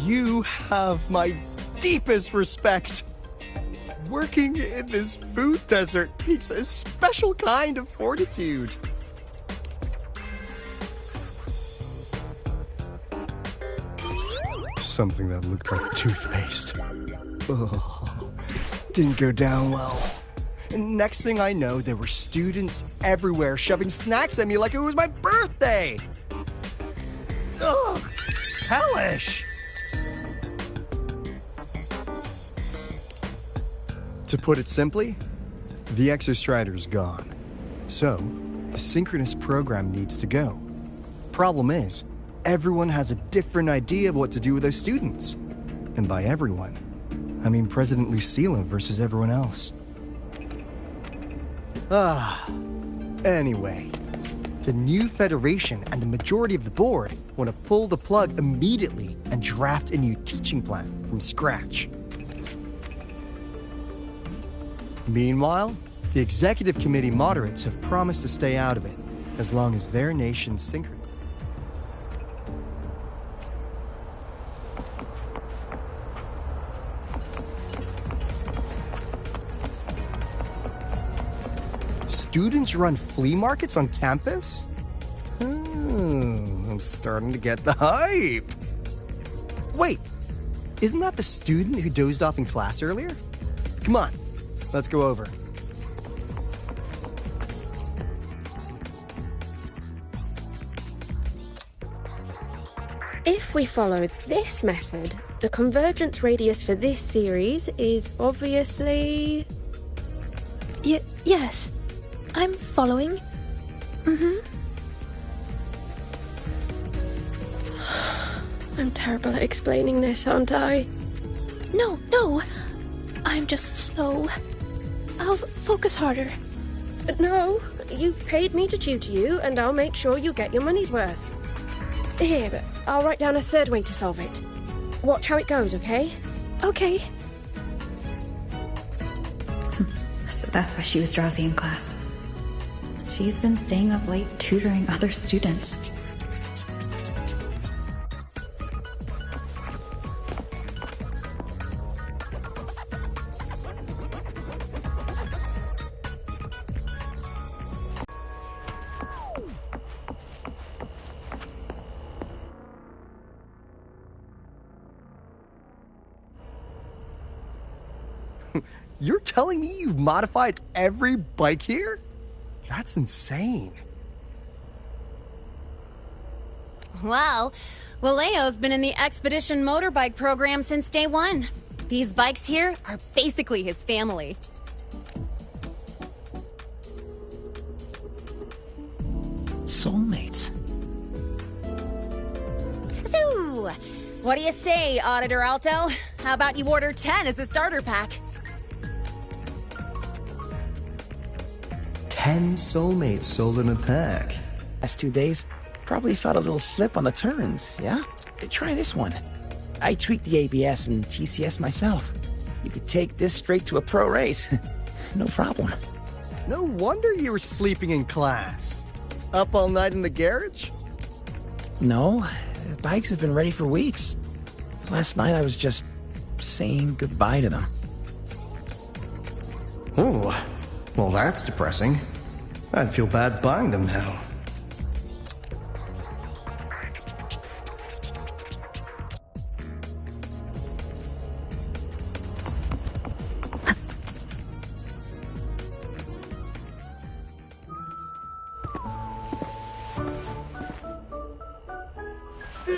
You have my deepest respect. Working in this food desert takes a special kind of fortitude. Something that looked like toothpaste. Oh, didn't go down well. And next thing I know, there were students everywhere shoving snacks at me like it was my birthday. Ugh, hellish. To put it simply, the Exostrider's gone. So, the synchronous program needs to go. Problem is, everyone has a different idea of what to do with those students. And by everyone, I mean President Lucilla versus everyone else. Anyway, the new Federation and the majority of the board want to pull the plug immediately and draft a new teaching plan from scratch. Meanwhile, the executive committee moderates have promised to stay out of it, as long as their nation's synchronous. Students run flea markets on campus? I'm starting to get the hype. Wait, isn't that the student who dozed off in class earlier? Come on, let's go over. If we follow this method, the convergence radius for this series is obviously... Yes. I'm following. I'm terrible at explaining this, aren't I? No. I'm just slow. I'll focus harder. No, you paid me to tutor you, and I'll make sure you get your money's worth. Here, I'll write down a third way to solve it. Watch how it goes, okay? Okay. So that's why she was drowsy in class. She's been staying up late tutoring other students. You're telling me you've modified every bike here? That's insane. Wow. Well, Leo's been in the Expedition motorbike program since day one. These bikes here are basically his family. Soulmates. So, what do you say, Auditor Alto? How about you order 10 as a starter pack? 10 soulmates sold in a pack. Last 2 days, probably felt a little slip on the turns, yeah? Try this one. I tweaked the ABS and TCS myself. You could take this straight to a pro race. No problem. No wonder you were sleeping in class. Up all night in the garage? No, the bikes have been ready for weeks. Last night I was just saying goodbye to them. Oh, well that's depressing. I'd feel bad buying them now.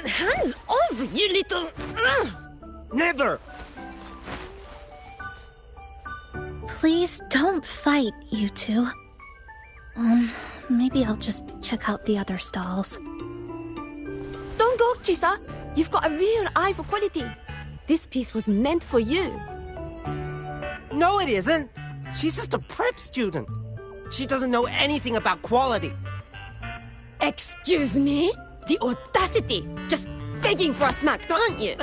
Hands off, you little... Never! Please don't fight, you two. Maybe I'll just check out the other stalls. Don't go, Chisa. You've got a real eye for quality. This piece was meant for you. No, it isn't. She's just a prep student. She doesn't know anything about quality. Excuse me? The audacity! Just begging for a smack, aren't you?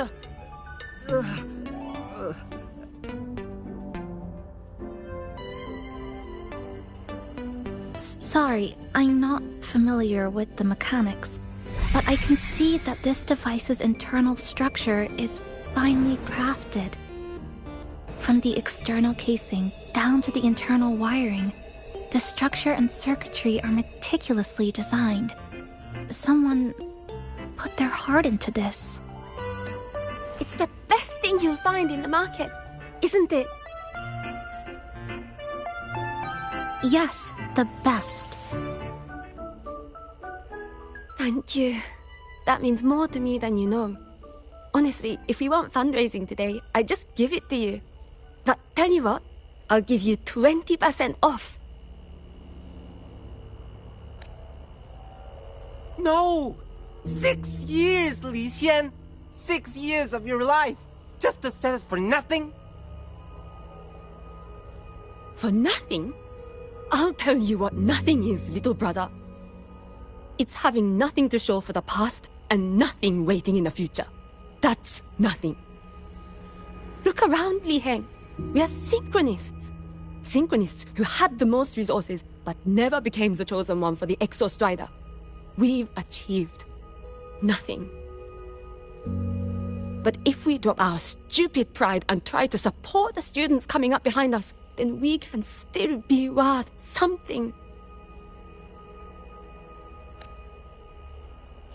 Sorry, I'm not familiar with the mechanics. but I can see that this device's internal structure is finely crafted. From the external casing down to the internal wiring, the structure and circuitry are meticulously designed. Someone put their heart into this. It's the best thing you'll find in the market, isn't it? Yes, the best. Thank you. That means more to me than you know. Honestly, if we want fundraising today, I'd just give it to you. But tell you what, I'll give you 20% off. No! 6 years, Li Xian! 6 years of your life! Just to sell it for nothing? For nothing? I'll tell you what nothing is, little brother. It's having nothing to show for the past and nothing waiting in the future. That's nothing. Look around, Li Heng. We are synchronists. Synchronists who had the most resources but never became the chosen one for the Exo Strider. We've achieved nothing. But if we drop our stupid pride and try to support the students coming up behind us, then we can still be worth something.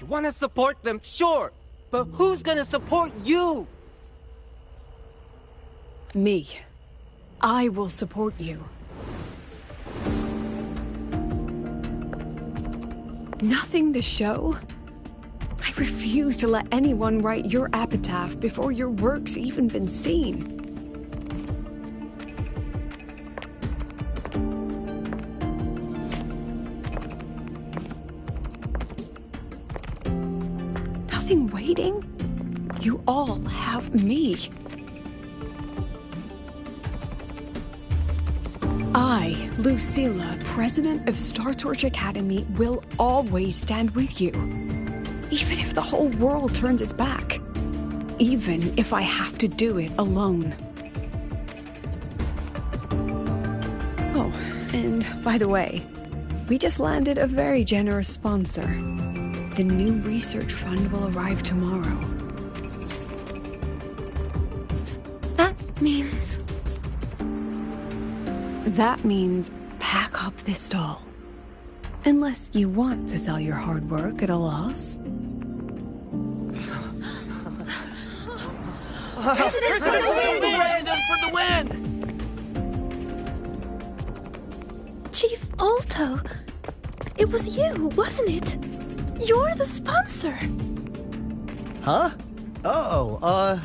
You want to support them, sure. But who's gonna support you? Me. I will support you. Nothing to show? I refuse to let anyone write your epitaph before your work's even been seen. Nothing waiting? You all have me. I, Lucilla, President of Star Torch Academy, will always stand with you. Even if the whole world turns its back. Even if I have to do it alone. Oh, and by the way, we just landed a very generous sponsor. The new research fund will arrive tomorrow. That means... That means pack up this stall. Unless you want to sell your hard work at a loss. President for the win! Chief Alto, it was you, wasn't it? You're the sponsor. Huh? Oh,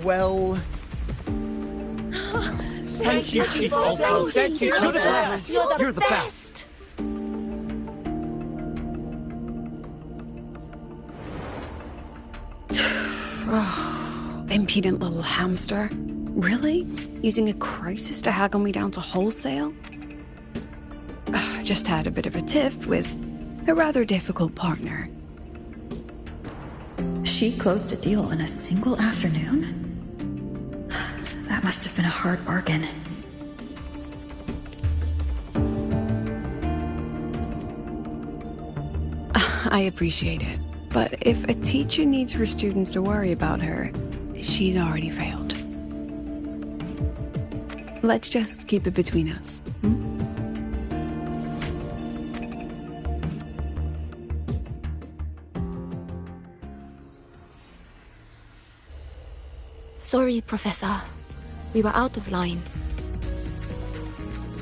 well... Thank you, Chief Alto. Thank you. You're the best. You're the best. Impudent little hamster. Really? Using a crisis to haggle me down to wholesale? Just had a bit of a tiff with a rather difficult partner. She closed a deal in a single afternoon? That must have been a hard bargain. I appreciate it, but if a teacher needs her students to worry about her, she's already failed. Let's just keep it between us. Sorry, Professor. We were out of line.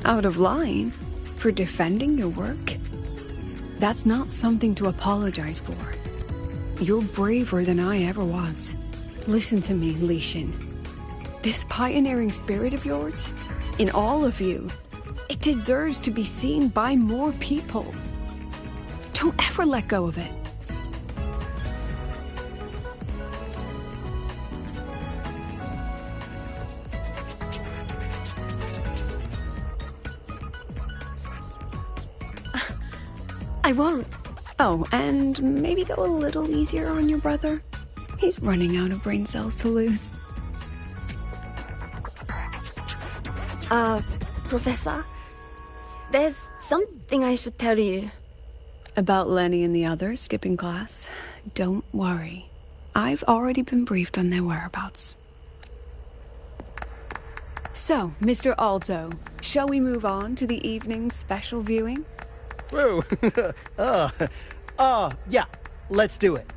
Out of line? For defending your work? That's not something to apologize for. You're braver than I ever was. Listen to me, Li Xin. This pioneering spirit of yours, in all of you, it deserves to be seen by more people. Don't ever let go of it. I won't. Oh, and maybe go a little easier on your brother. He's running out of brain cells to lose. Professor, there's something I should tell you. About Lenny and the others skipping class? Don't worry. I've already been briefed on their whereabouts. So, Mr. Alto, shall we move on to the evening's special viewing? Whoa. Yeah. Let's do it.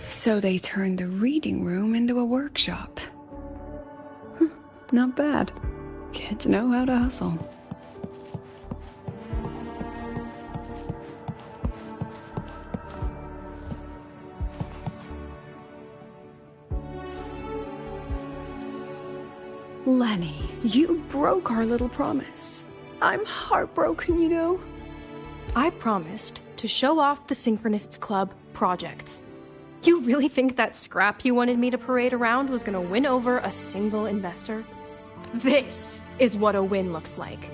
So they turned the reading room into a workshop. Not bad. Kids know how to hustle. Lenny, you broke our little promise. I'm heartbroken, you know. I promised to show off the Synchronists Club projects. You really think that scrap you wanted me to parade around was gonna win over a single investor? This is what a win looks like.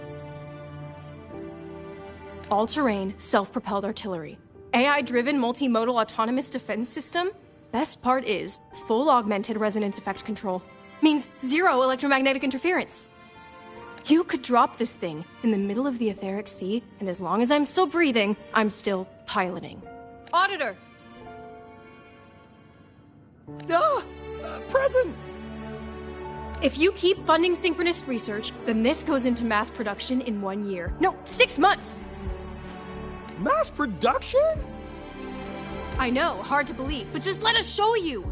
All-terrain, self-propelled artillery. AI-driven multimodal autonomous defense system? Best part is, full augmented resonance effect control. Means zero electromagnetic interference. You could drop this thing in the middle of the etheric sea, and as long as I'm still breathing, I'm still piloting. Auditor! Present! If you keep funding synchronous research, then this goes into mass production in 1 year. No, 6 months! Mass production? I know, hard to believe, but just let us show you!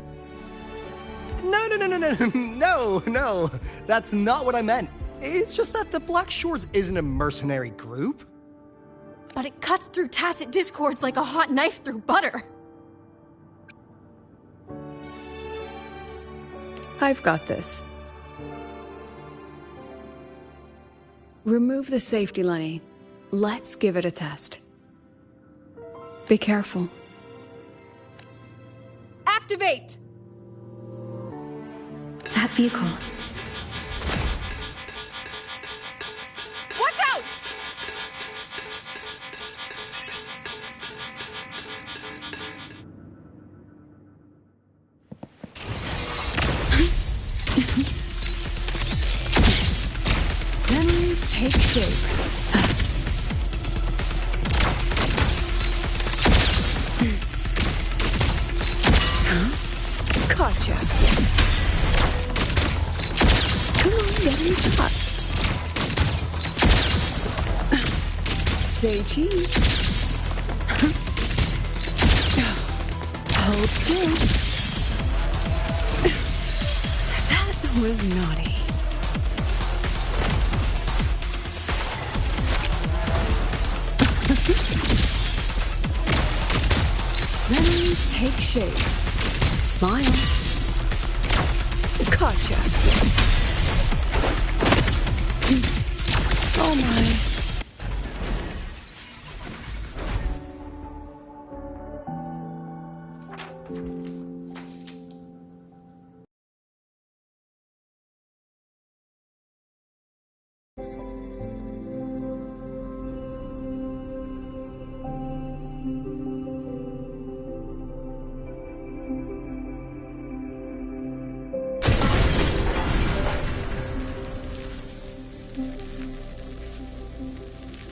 No. That's not what I meant. It's just that the Black Shores isn't a mercenary group. But it cuts through tacit discords like a hot knife through butter. I've got this. Remove the safety, Lenny. Let's give it a test. Be careful. Activate! That vehicle. Watch out! Memories take shape. Gotcha. Come on, get me shot. Say cheese. Hold still. That was naughty. Memories take shape. Smile. Gotcha. Oh my.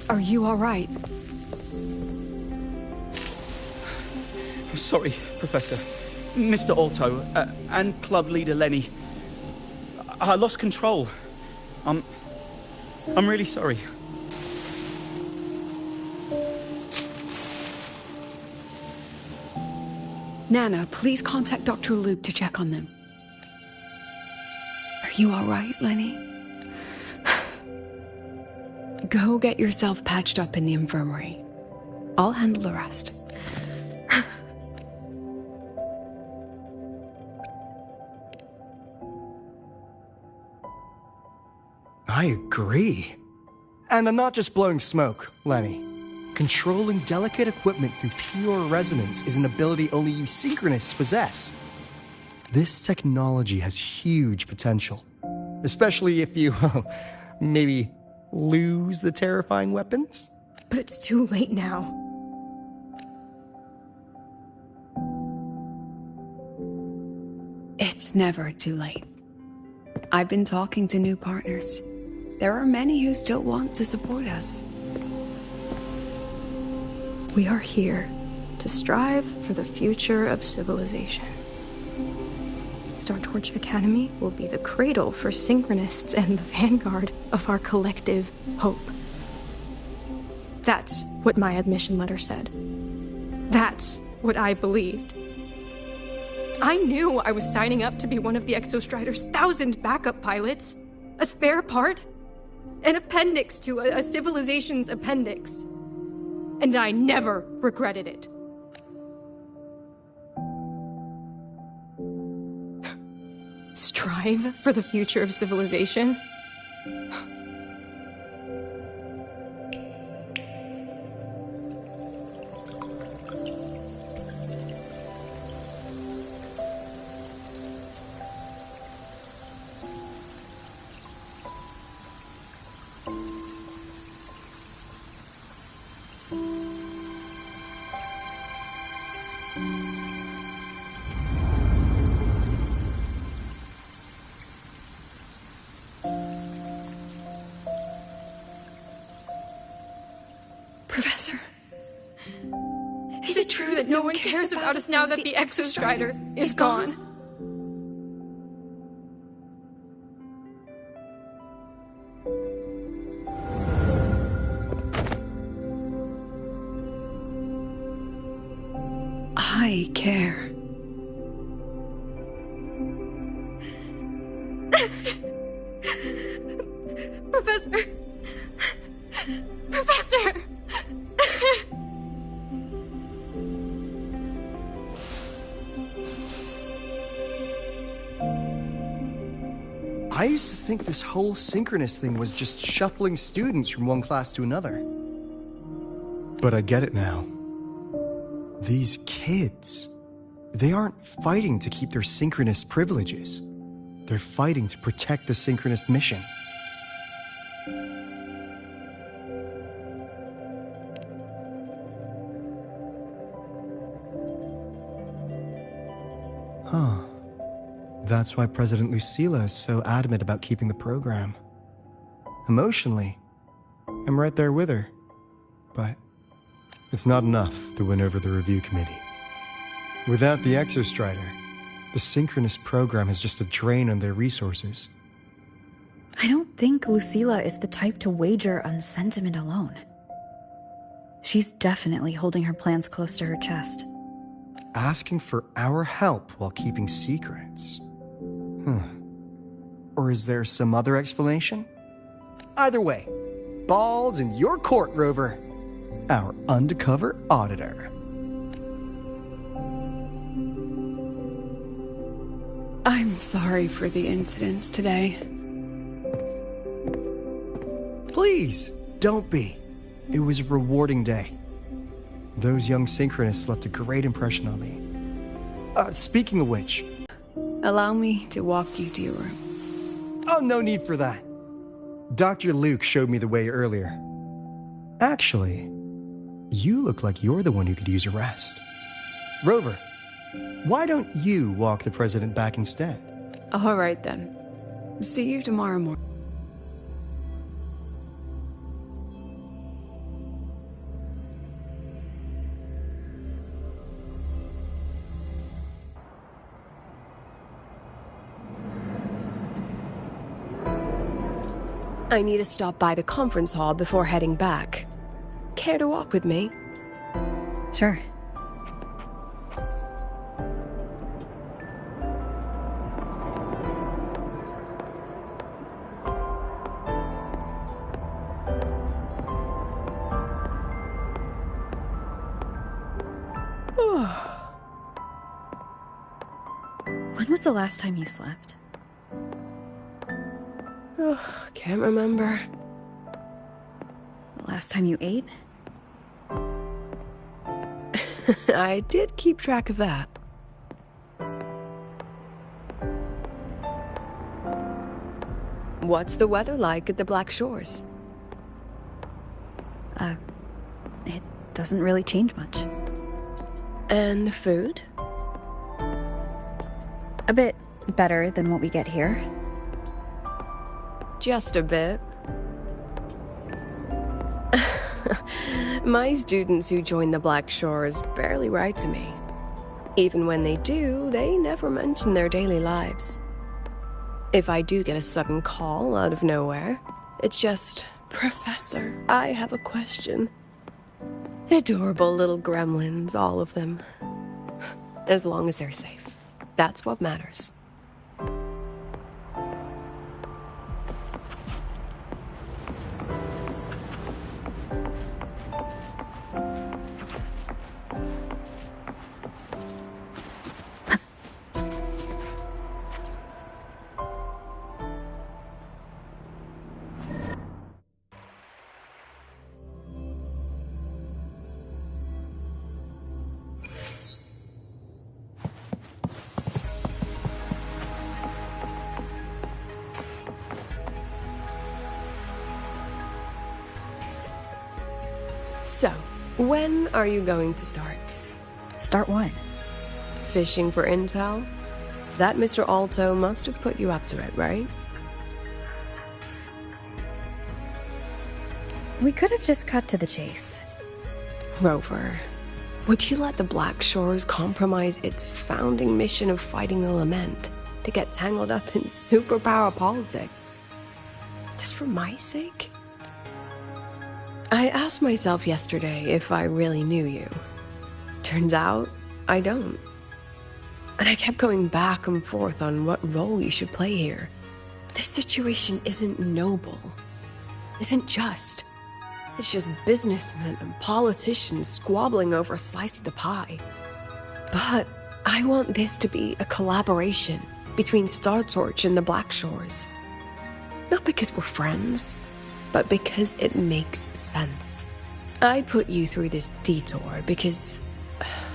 Are you all right? Sorry, Professor. Mr. Alto, and club leader Lenny. I lost control. I'm really sorry. Nana, please contact Dr. Luke to check on them. Are you all right, Lenny? Go get yourself patched up in the infirmary. I'll handle the rest. I agree. And I'm not just blowing smoke, Lenny. Controlling delicate equipment through pure resonance is an ability only you synchronists possess. This technology has huge potential, especially if you, maybe, lose the terrifying weapons? But it's too late now. It's never too late. I've been talking to new partners. There are many who still want to support us. We are here to strive for the future of civilization. Startorch Academy will be the cradle for synchronists and the vanguard of our collective hope. That's what my admission letter said. That's what I believed. I knew I was signing up to be one of the Exostrider's 1,000 backup pilots, a spare part, an appendix to a civilization's appendix. And I never regretted it. Strive for the future of civilization? Professor, Is it true that no one cares about us now that the Exostrider is gone? I care. Professor! Professor! I used to think this whole synchronous thing was just shuffling students from one class to another. But I get it now. These kids, they aren't fighting to keep their synchronous privileges. They're fighting to protect the synchronous mission. Huh. That's why President Lucilla is so adamant about keeping the program. Emotionally, I'm right there with her. But it's not enough to win over the review committee. Without the Exostrider, the synchronous program is just a drain on their resources. I don't think Lucilla is the type to wager on sentiment alone. She's definitely holding her plans close to her chest. Asking for our help while keeping secrets. Or is there some other explanation? Either way, ball's in your court, Rover. Our undercover auditor. I'm sorry for the incidents today. Please, don't be. It was a rewarding day. Those young synchronists left a great impression on me. Speaking of which... Allow me to walk you to your room. Oh, no need for that. Dr. Luke showed me the way earlier. Actually, you look like you're the one who could use a rest. Rover, why don't you walk the president back instead? All right, then. See you tomorrow morning. I need to stop by the conference hall before heading back. Care to walk with me? Sure. When was the last time you slept? Ugh, can't remember. The last time you ate? I did keep track of that. What's the weather like at the Black Shores? It doesn't really change much. And the food? A bit better than what we get here. Just a bit. My students who join the Black Shores barely write to me. Even when they do, they never mention their daily lives. If I do get a sudden call out of nowhere, it's just, "Professor, I have a question." Adorable little gremlins, all of them. As long as they're safe. That's what matters. So, when are you going to start? Start what? Fishing for intel? That Mr. Alto must have put you up to it, right? We could have just cut to the chase. Rover, would you let the Black Shores compromise its founding mission of fighting the Lament to get tangled up in superpower politics? Just for my sake? I asked myself yesterday if I really knew you. Turns out, I don't. And I kept going back and forth on what role you should play here. This situation isn't noble, isn't just. It's just businessmen and politicians squabbling over a slice of the pie. But I want this to be a collaboration between Star Torch and the Black Shores. Not because we're friends, but because it makes sense. I put you through this detour because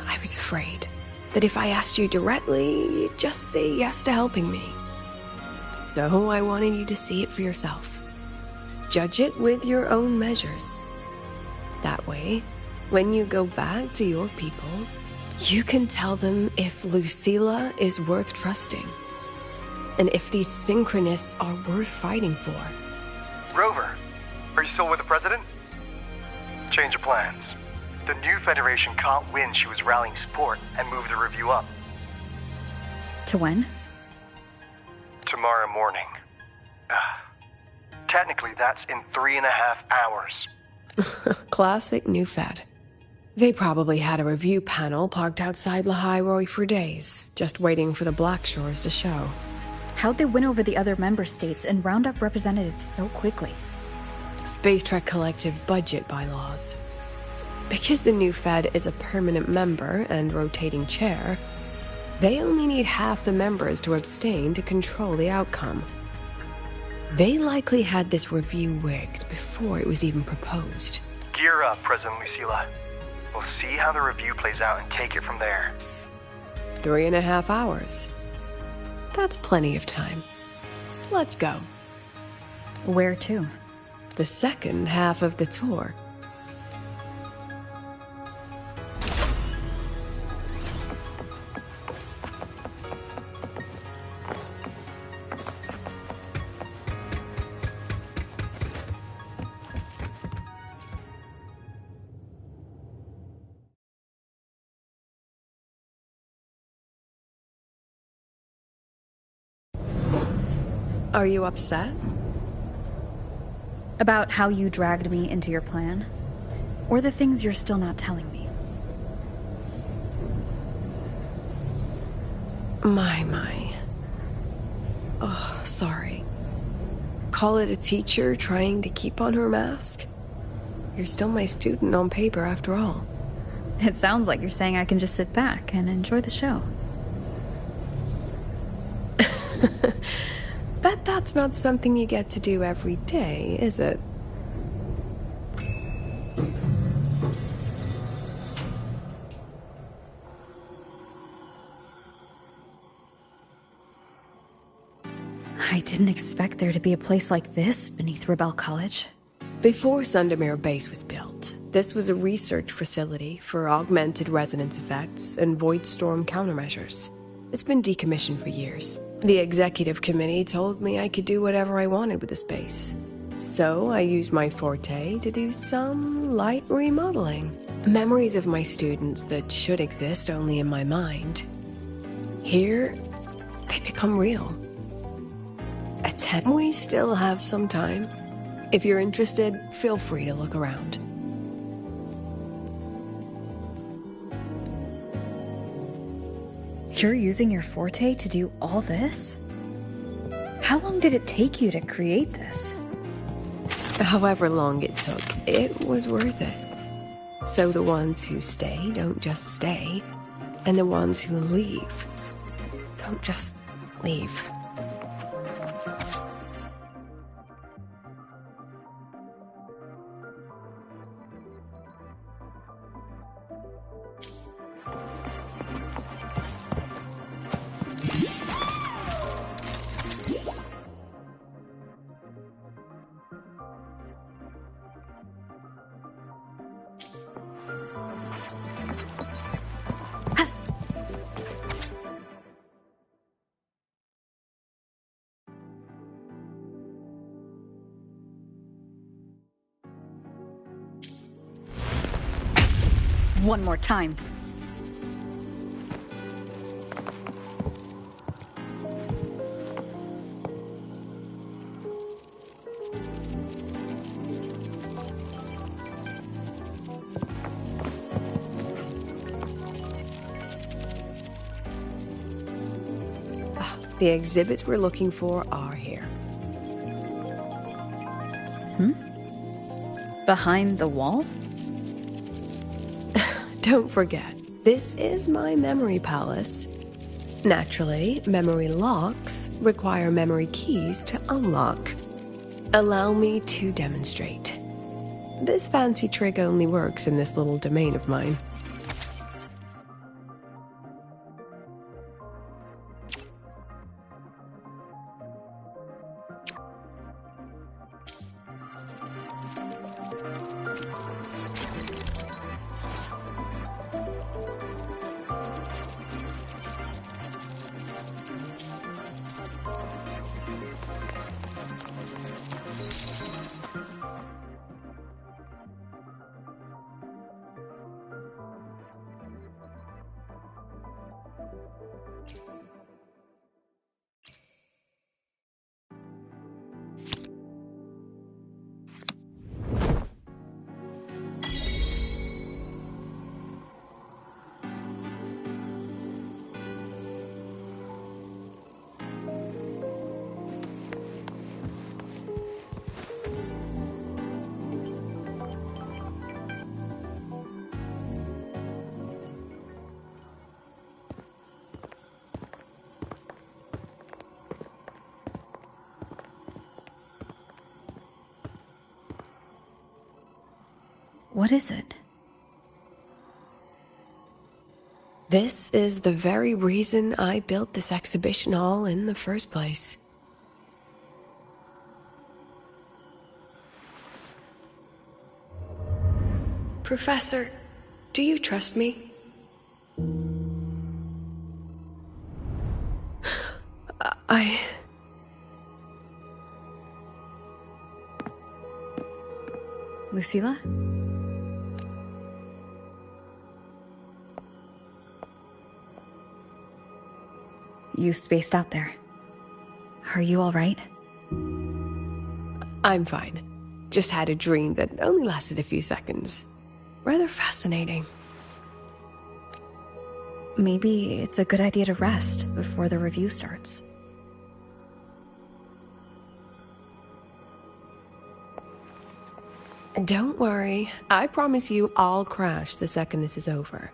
I was afraid that if I asked you directly, you'd just say yes to helping me. So I wanted you to see it for yourself. Judge it with your own measures. That way, when you go back to your people, you can tell them if Lucilla is worth trusting, and if these synchronists are worth fighting for. Rover, are you still with the president? Change of plans. The new Federation caught wind she was rallying support and moved the review up. To when? Tomorrow morning. Technically, that's in 3.5 hours. Classic New Fed. They probably had a review panel parked outside Lahai for days, just waiting for the Black Shores to show. How'd they win over the other member states and round up representatives so quickly? Space Trek Collective budget bylaws. Because the New Fed is a permanent member and rotating chair, they only need half the members to abstain to control the outcome. They likely had this review rigged before it was even proposed. Gear up, President Lucilla. We'll see how the review plays out and take it from there. 3.5 hours. That's plenty of time. Let's go. Where to? The second half of the tour. Are you upset? About how you dragged me into your plan? Or the things you're still not telling me? My. Oh, sorry. Call it a teacher trying to keep on her mask? You're still my student on paper after all. It sounds like you're saying I can just sit back and enjoy the show. Bet that's not something you get to do every day, is it? I didn't expect there to be a place like this beneath Rebel College. Before Sundermere Base was built, this was a research facility for augmented resonance effects and void storm countermeasures. It's been decommissioned for years. The executive committee told me I could do whatever I wanted with the space. So I used my forte to do some light remodeling. Memories of my students that should exist only in my mind. Here, they become real. We still have some time. If you're interested, feel free to look around. You're using your forte to do all this? How long did it take you to create this? However long it took, it was worth it. So the ones who stay don't just stay, and the ones who leave don't just leave. One more time. The exhibits we're looking for are here. Behind the wall? Don't forget, this is my memory palace. Naturally, memory locks require memory keys to unlock. Allow me to demonstrate. This fancy trick only works in this little domain of mine. What is it? This is the very reason I built this exhibition hall in the first place. Professor, do you trust me? Lucilla? You spaced out there. Are you all right? I'm fine. Just had a dream that only lasted a few seconds. Rather fascinating. Maybe it's a good idea to rest before the review starts. Don't worry. I promise you I'll crash the second this is over.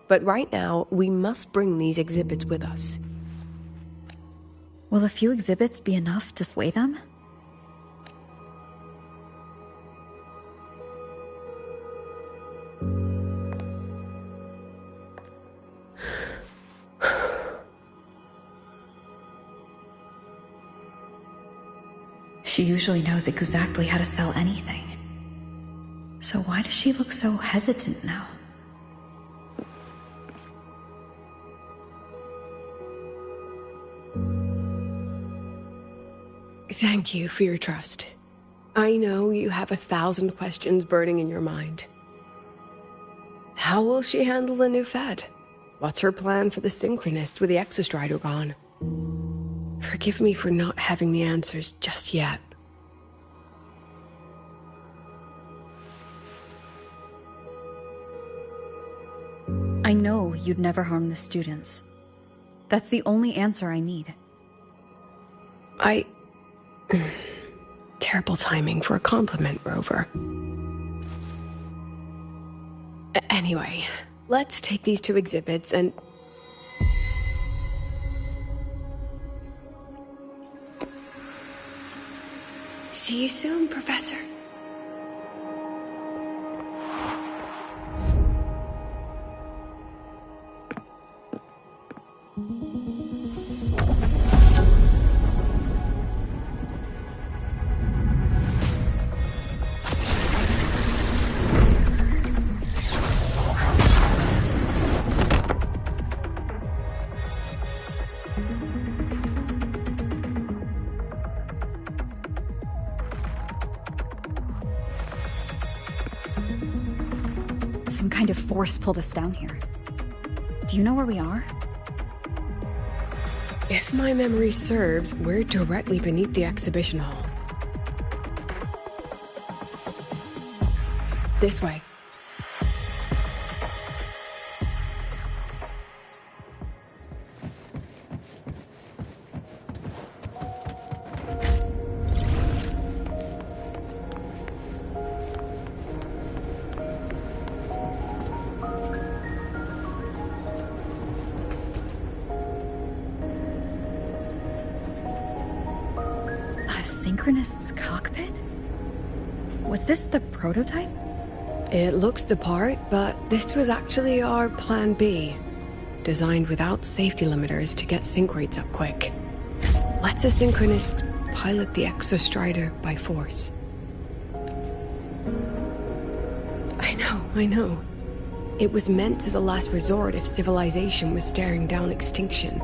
But right now, we must bring these exhibits with us. Will a few exhibits be enough to sway them? She usually knows exactly how to sell anything. So why does she look so hesitant now? Thank you for your trust. I know you have 1,000 questions burning in your mind. How will she handle the new Fed? What's her plan for the Synchronist with the Exostrider gone? Forgive me for not having the answers just yet. I know you'd never harm the students. That's the only answer I need. Terrible timing for a compliment, Rover. Anyway, let's take these 2 exhibits and... See you soon, Professor. Some kind of force pulled us down here. Do you know where we are? If my memory serves, we're directly beneath the exhibition hall. This way. Synchronist's cockpit? Was this the prototype? It looks the part, but this was actually our Plan B. Designed without safety limiters to get sync rates up quick. Let's a Synchronist pilot the Exostrider by force. I know. It was meant as a last resort if civilization was staring down extinction.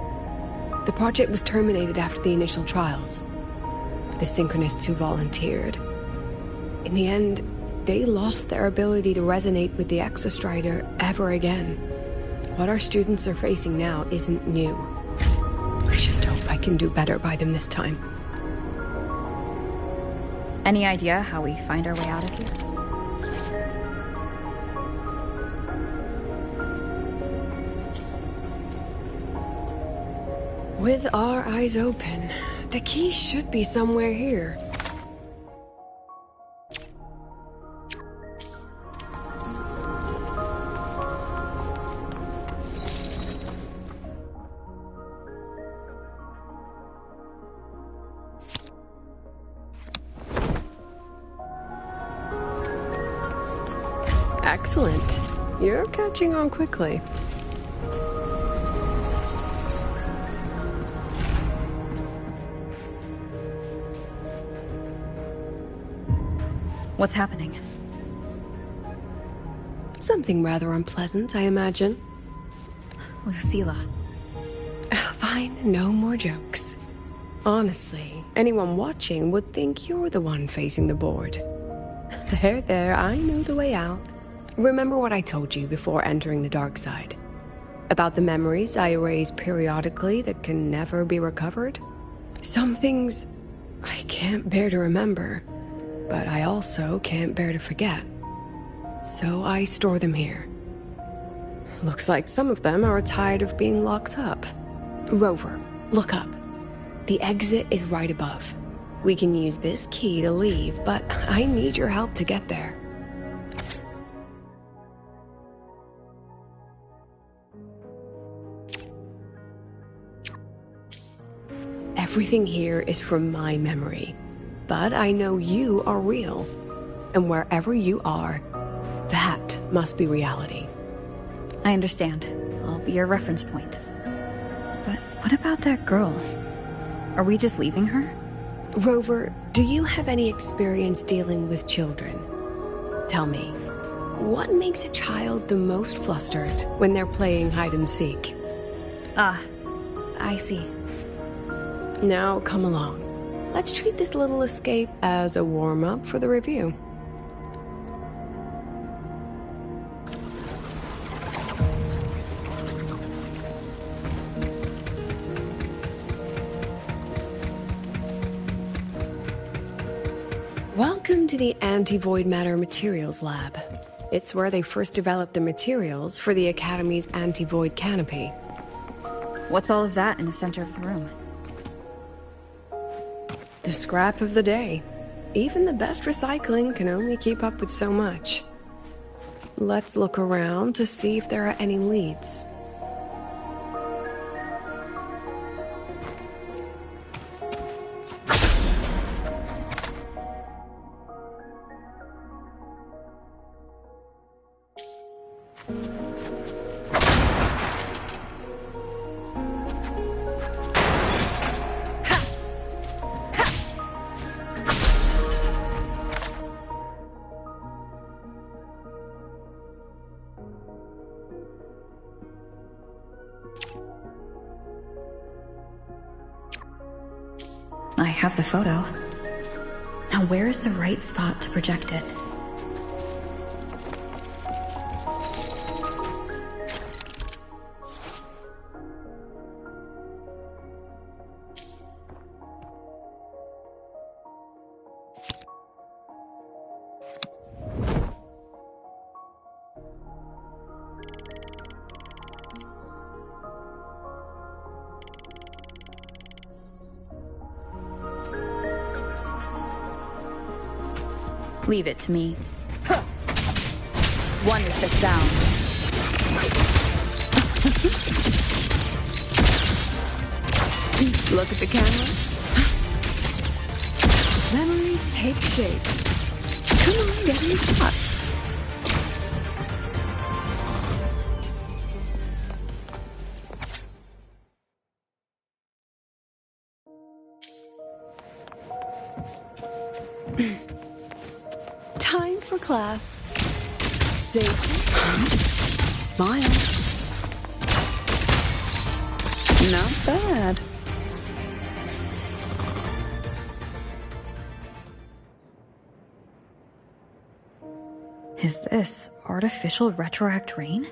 The project was terminated after the initial trials. The Synchronists who volunteered. In the end, they lost their ability to resonate with the Exostrider ever again. What our students are facing now isn't new. I just hope I can do better by them this time. Any idea how we find our way out of here? With our eyes open, the key should be somewhere here. Excellent. You're catching on quickly. What's happening? Something rather unpleasant, I imagine. Lucilla. Fine, no more jokes. Honestly, anyone watching would think you're the one facing the board. There, I know the way out. Remember what I told you before entering the dark side? About the memories I erase periodically that can never be recovered? Some things I can't bear to remember, but I also can't bear to forget. So I store them here. Looks like some of them are tired of being locked up. Rover, look up. The exit is right above. We can use this key to leave, but I need your help to get there. Everything here is from my memory. But I know you are real. And wherever you are, that must be reality. I understand. I'll be your reference point. But what about that girl? Are we just leaving her? Rover, do you have any experience dealing with children? Tell me, what makes a child the most flustered when they're playing hide and seek? Ah, I see. Now come along. Let's treat this little escape as a warm-up for the review. Welcome to the Anti-Void Matter Materials Lab. It's where they first developed the materials for the Academy's anti-void canopy. What's all of that in the center of the room? The scrap of the day. Even the best recycling can only keep up with so much. Let's look around to see if there are any leads. I have the photo. Now where is the right spot to project it? Leave it to me. Huh. One with the sound. Look at the camera. Memories take shape. Come on, get in the shot. Time for class. Safety. Smile. Not bad. Is this artificial retroact rain?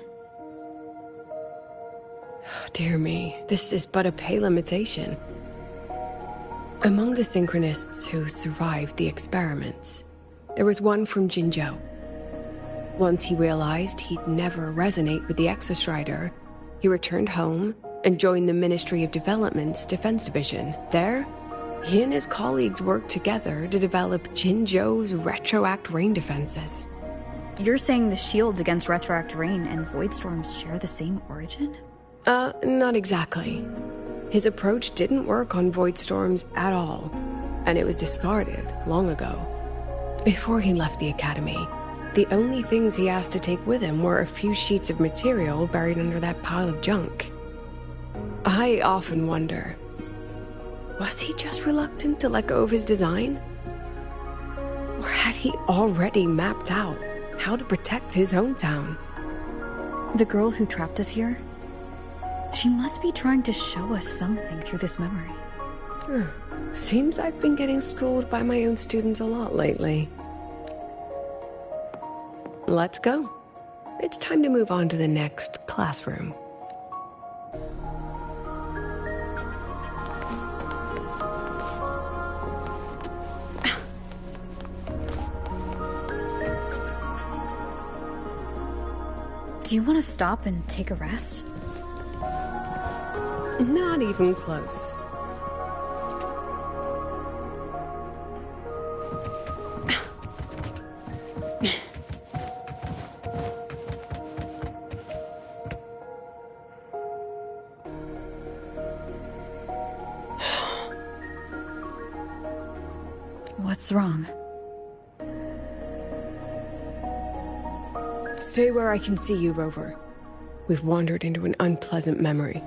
Dear me, this is but a pale imitation. Among the synchronists who survived the experiments, there was one from Jinzhou. Once he realized he'd never resonate with the Exostrider, he returned home and joined the Ministry of Development's Defense Division. There, he and his colleagues worked together to develop Jinzhou's retroact rain defenses. You're saying the shields against retroact rain and void storms share the same origin? Not exactly. His approach didn't work on void storms at all, and it was discarded long ago. Before he left the academy, the only things he asked to take with him were a few sheets of material buried under that pile of junk. I often wonder, was he just reluctant to let go of his design? Or had he already mapped out how to protect his hometown? The girl who trapped us here? She must be trying to show us something through this memory. Seems I've been getting schooled by my own students a lot lately. Let's go. It's time to move on to the next classroom. Do you want to stop and take a rest? Not even close. What's wrong? Stay where I can see you, Rover. We've wandered into an unpleasant memory.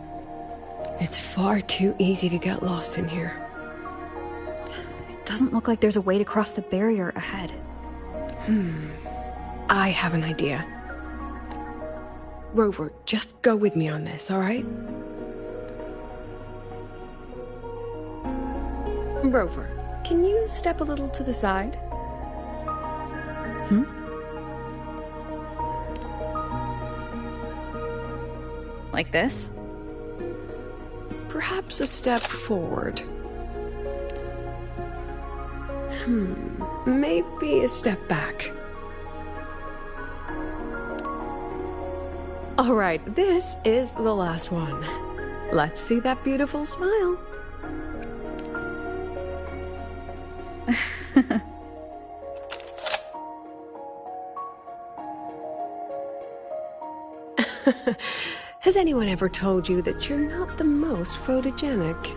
It's far too easy to get lost in here. It doesn't look like there's a way to cross the barrier ahead. I have an idea. Rover, just go with me on this, alright? Rover, can you step a little to the side? Like this? Perhaps a step forward. Maybe a step back. Alright, this is the last one. Let's see that beautiful smile. Has anyone ever told you that you're not the most photogenic?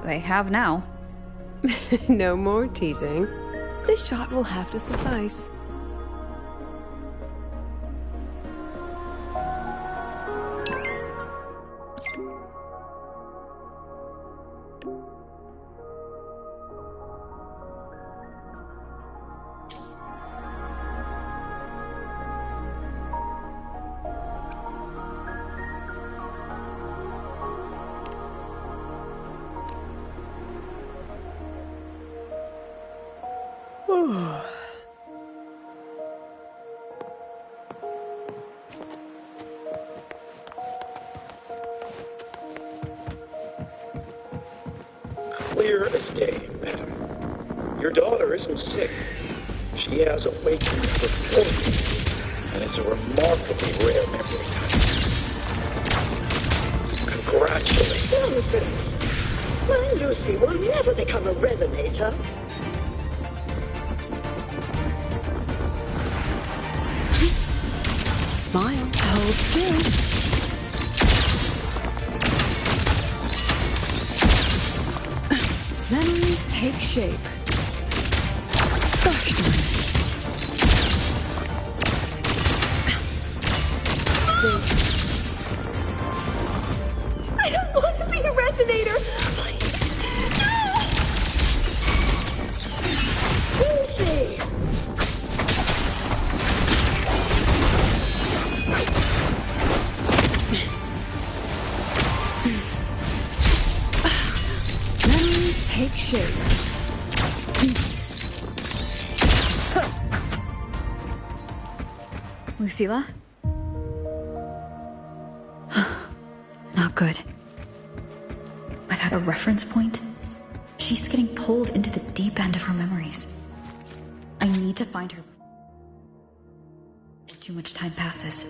They have now. No more teasing. This shot will have to suffice. Clear as day, madam. Your daughter isn't sick. She has awakened for poison, and it's a remarkably rare memory type. Congratulations. Nonsense. My Lucy will never become a resonator. Smile, hold still. Memories take shape. Gosh darn it. See. I don't want to be a resonator. Please. No. Lucy. Memories take shape. Lucilla? Not good. Without a reference point, she's getting pulled into the deep end of her memories. I need to find her before too much time passes.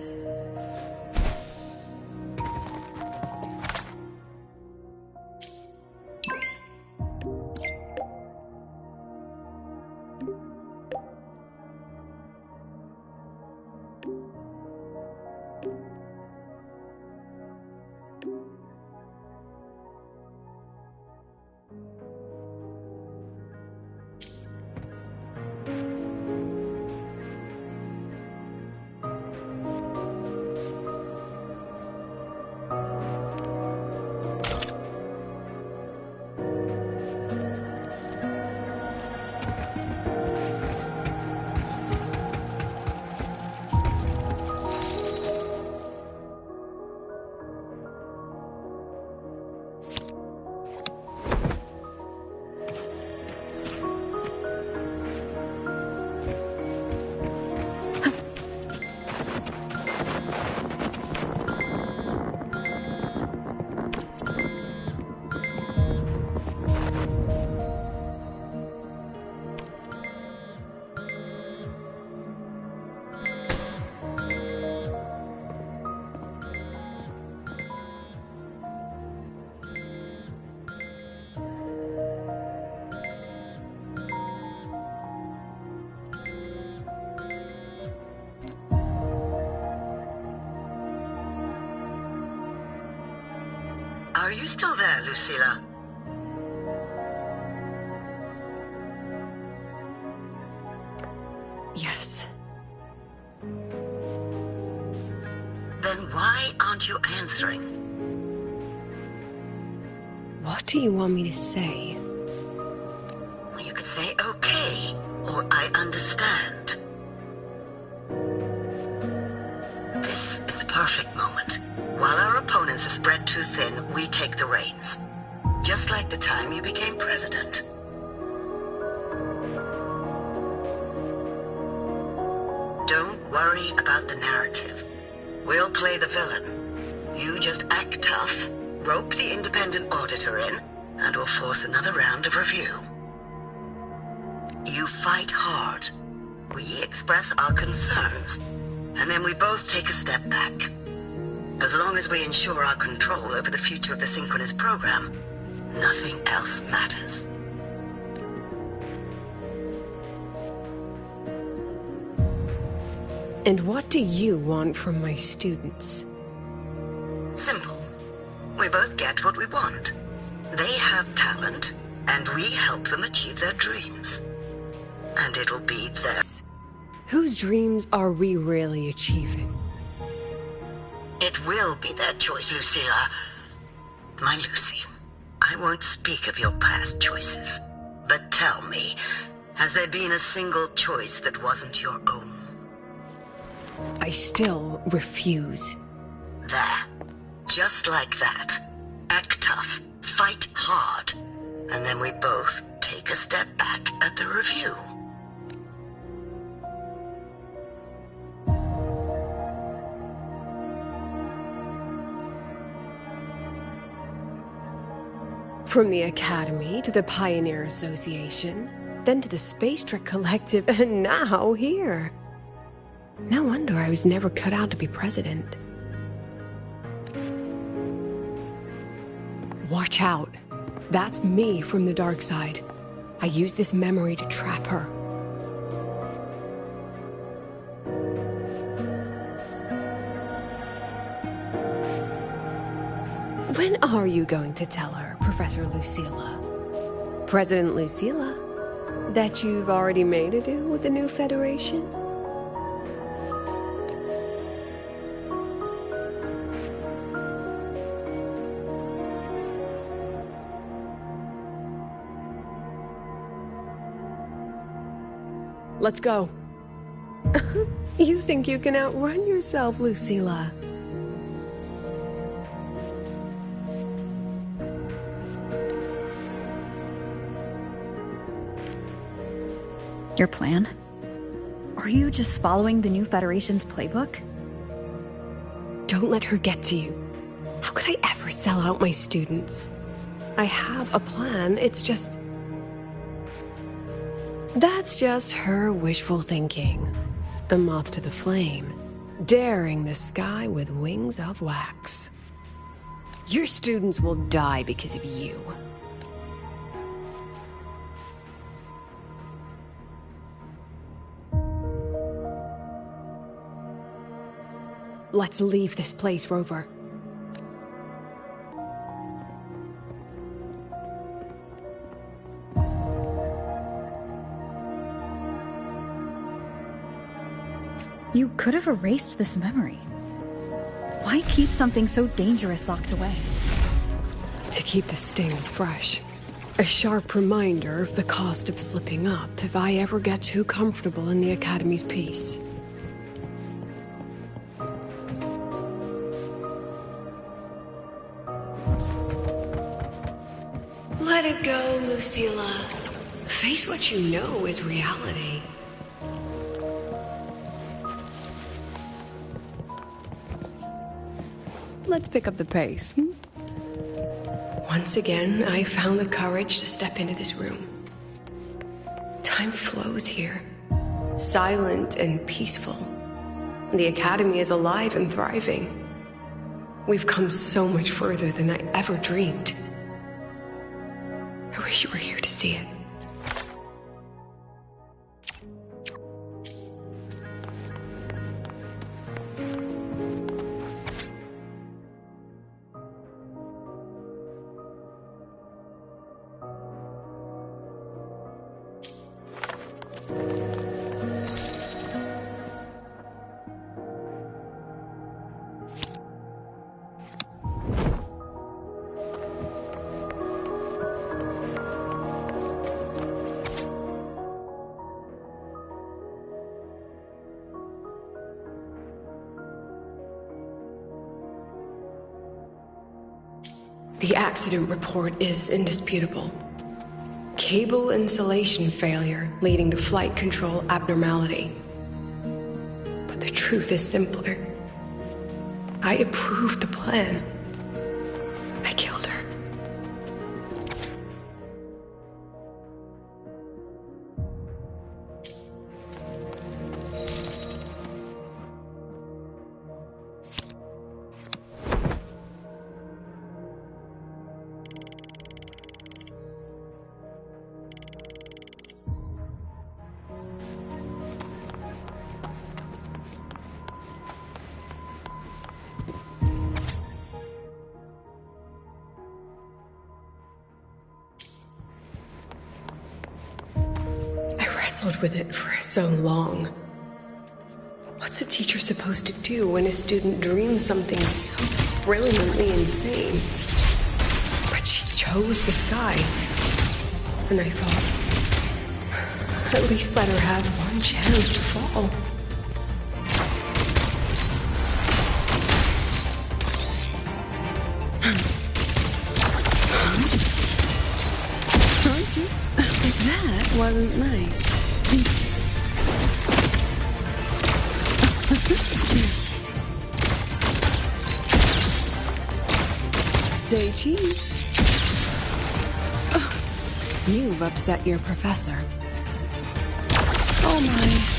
Are you still there, Lucilla? Then why aren't you answering? What do you want me to say? Well, you could say okay, or I understand. This is the perfect moment. While our opponents are spread too thin, we take the reins. Just like the time you became president. Don't worry about the narrative. We'll play the villain. You just act tough, rope the independent auditor in, and we'll force another round of review. You fight hard. We express our concerns, and then we both take a step back. As long as we ensure our control over the future of the synchronous program, nothing else matters. And what do you want from my students? Simple. We both get what we want. They have talent, and we help them achieve their dreams. And it'll be theirs. Whose dreams are we really achieving? It will be their choice, Lucilla. My Lucy, I won't speak of your past choices. But tell me, has there been a single choice that wasn't your own? I still refuse. There. Just like that. Act tough, fight hard, and then we both take a step back at the review. From the Academy to the Pioneer Association, then to the Space Trek Collective, and now here. No wonder I was never cut out to be president. Watch out. That's me from the dark side. I use this memory to trap her. When are you going to tell her, Professor Lucilla? President Lucilla? That you've already made a deal with the new Federation? Let's go. You think you can outrun yourself, Lucilla? Your plan? Are you just following the new Federation's playbook? Don't let her get to you. How could I ever sell out my students? I have a plan, it's just... That's just her wishful thinking. A moth to the flame, daring the sky with wings of wax. Your students will die because of you. Let's leave this place, Rover. You could have erased this memory. Why keep something so dangerous locked away? To keep the sting fresh. A sharp reminder of the cost of slipping up if I ever get too comfortable in the Academy's peace. Let it go, Lucilla. Face what you know is reality. Let's pick up the pace. Once again, I found the courage to step into this room. Time flows here. Silent and peaceful. The Academy is alive and thriving. We've come so much further than I ever dreamed. I wish you were here to see it. The accident report is indisputable. Cable insulation failure leading to flight control abnormality. But the truth is simpler. I approved the plan. I killed her. Wrestled with it for so long. What's a teacher supposed to do when a student dreams something so brilliantly insane? But she chose the sky. And I thought, at least let her have one chance to fall. That wasn't nice. Say cheese. You've upset your professor. Oh my.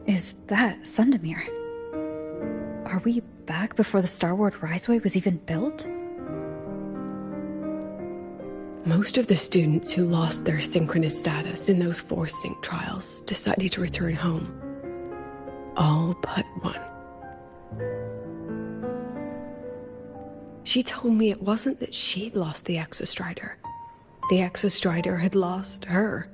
Is that Sundamir? Are we back before the Star Wars Riseway was even built? Most of the students who lost their synchronous status in those force sync trials decided to return home. All but one. She told me it wasn't that she'd lost the Exostrider. The Exostrider had lost her.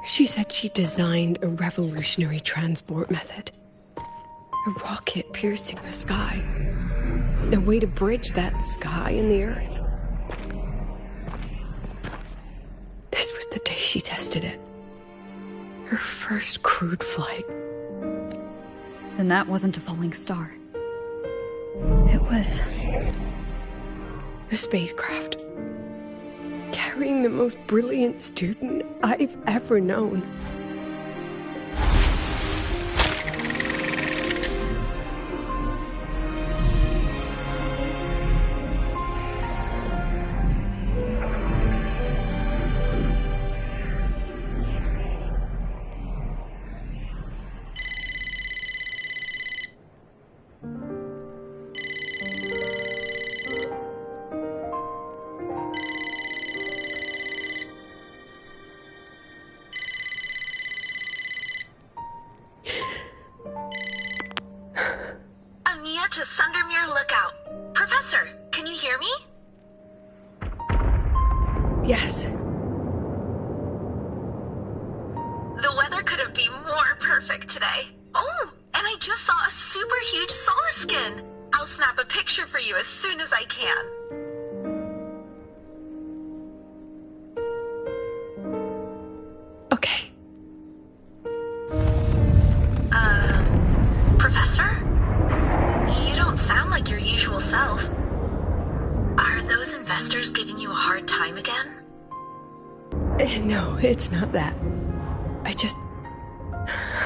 She said she designed a revolutionary transport method. A rocket piercing the sky. A way to bridge that sky and the Earth. This was the day she tested it. Her first crewed flight. Then that wasn't a falling star. It was... a spacecraft. Carrying the most brilliant student I've ever known. To Sundermere Lookout. Professor, can you hear me? Yes. The weather couldn't be more perfect today. Oh, and I just saw a super huge solaskin. I'll snap a picture for you as soon as I can. Okay. Professor? You don't sound like your usual self. Are those investors giving you a hard time again? No, it's not that.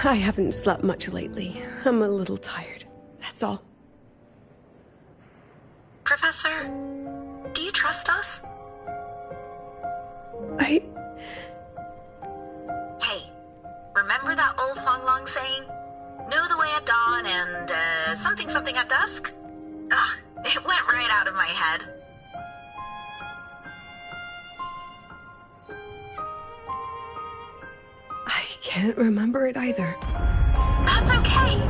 I haven't slept much lately. I'm a little tired. That's all. Professor, do you trust us? Hey, remember that old Huanglong saying? Know the way at dawn and, something at dusk? Ugh, it went right out of my head. can't remember it either. That's okay.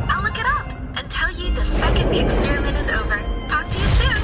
I'll look it up and tell you the second the experiment is over. Talk to you soon.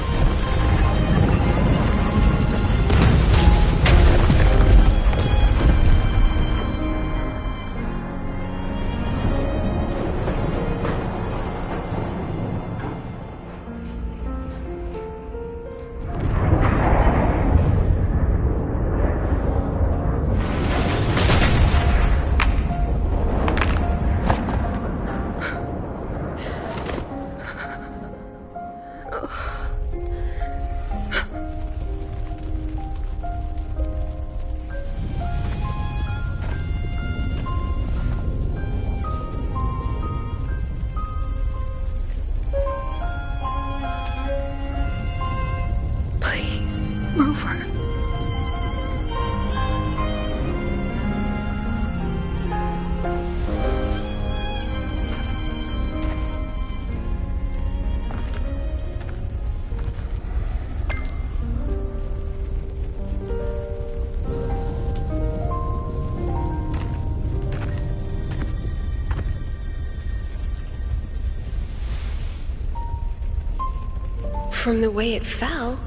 From the way it fell,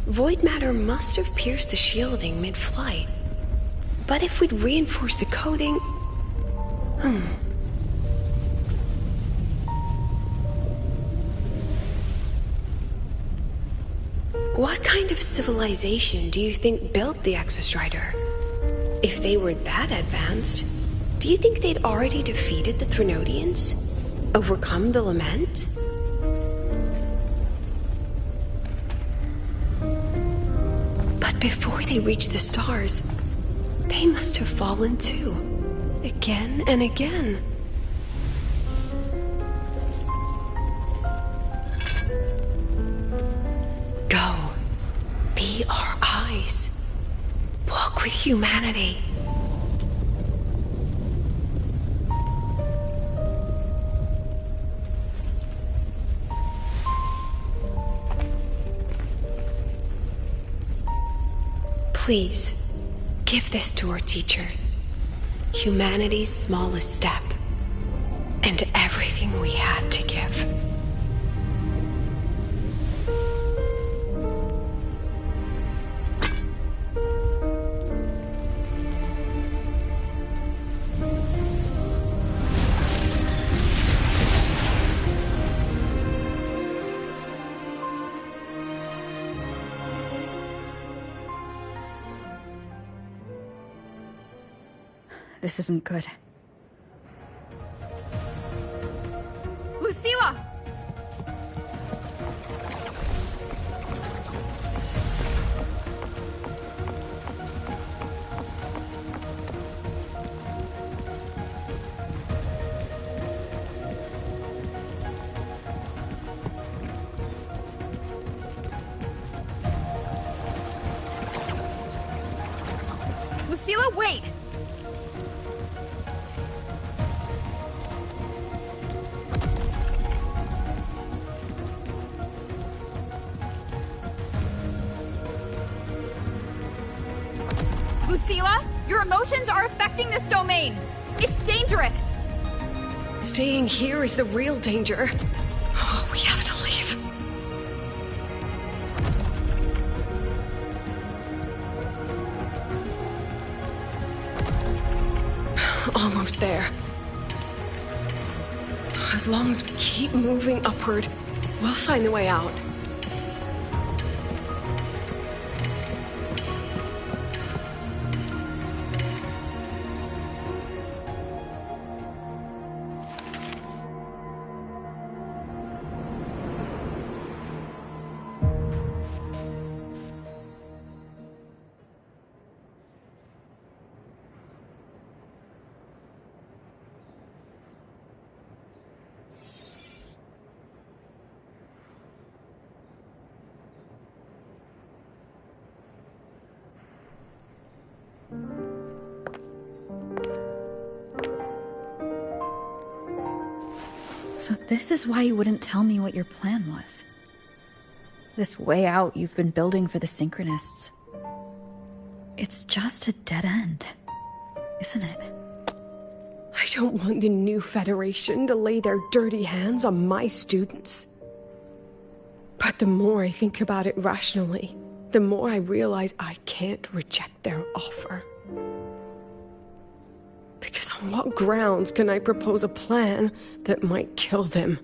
void matter must have pierced the shielding mid-flight. But if we'd reinforced the coating... What kind of civilization do you think built the Exostrider? If they were that advanced, do you think they'd already defeated the Threnodians? Overcome the Lament? But before they reached the stars, they must have fallen too. Again and again. Go. Be our eyes. Walk with humanity. Please, give this to our teacher. Humanity's smallest step, and everything we had to give. This isn't good. Lucilla! Lucilla, wait! Lucilla, your emotions are affecting this domain. It's dangerous. Staying here is the real danger. Oh, we have to leave. Almost there. As long as we keep moving upward, we'll find the way out. So this is why you wouldn't tell me what your plan was. This way out you've been building for the Synchronists. It's just a dead end, isn't it? I don't want the new Federation to lay their dirty hands on my students. But the more I think about it rationally, the more I realize I can't reject their offer. Because on what grounds can I propose a plan that might kill them?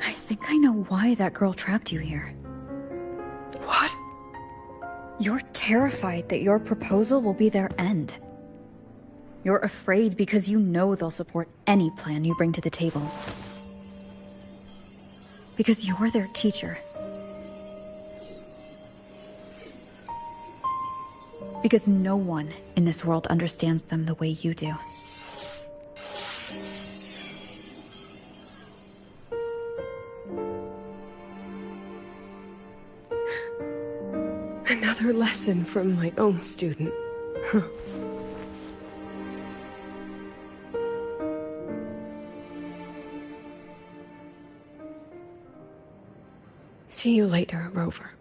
I think I know why that girl trapped you here. What? You're terrified that your proposal will be their end. You're afraid because you know they'll support any plan you bring to the table. Because you're their teacher. Because no one in this world understands them the way you do. Another lesson from my own student. Huh. See you later, Rover.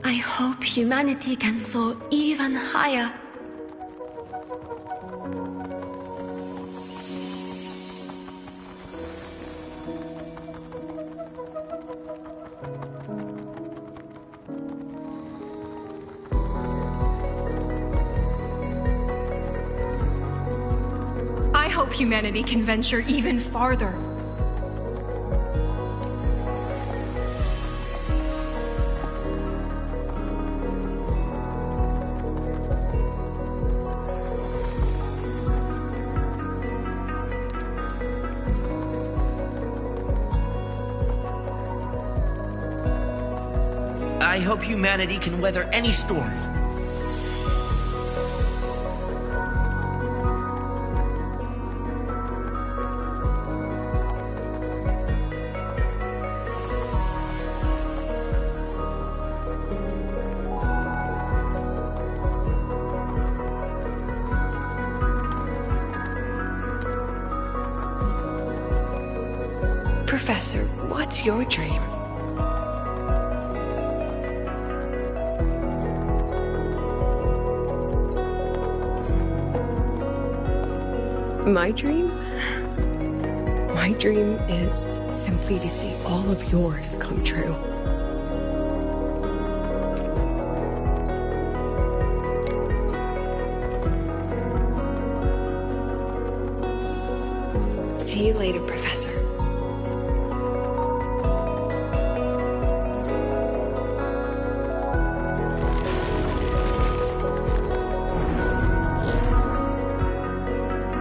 I hope humanity can soar even higher. I hope humanity can venture even farther. I hope humanity can weather any storm. Professor, what's your dream? My dream? My dream is simply to see all of yours come true. See you later, Professor.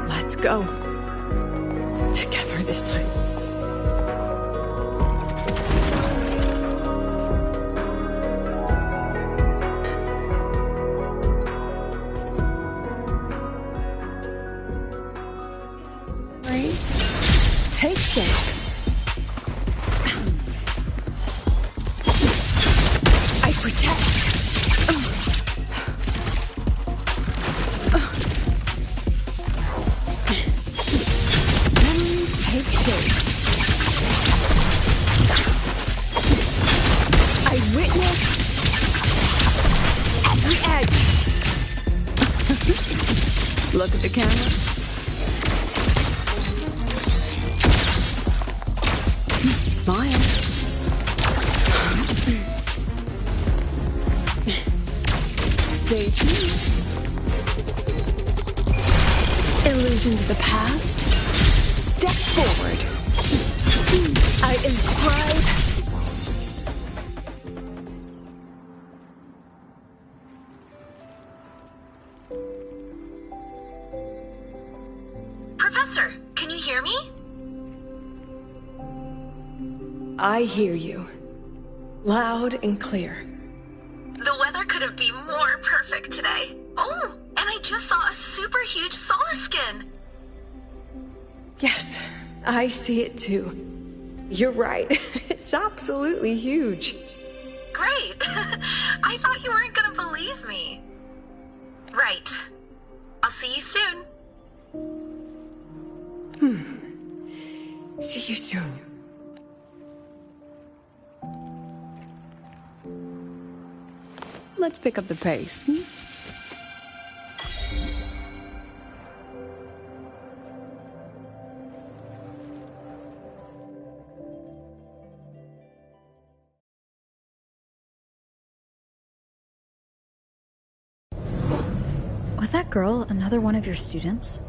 Let's go. Together this time. Raise. Take shape. I protect. Take shape. I witness every edge. Look at the camera. Smile. Illusions of the past. Step forward. I inscribe. Professor, can you hear me? I hear you. Loud and clear. The weather couldn't be more perfect today. Oh, and I just saw a super huge Solaskin. Yes, I see it too. You're right. It's absolutely huge. Great. I thought you weren't gonna believe me. Right. I'll see you soon. See you soon. Let's pick up the pace. Was that girl another one of your students?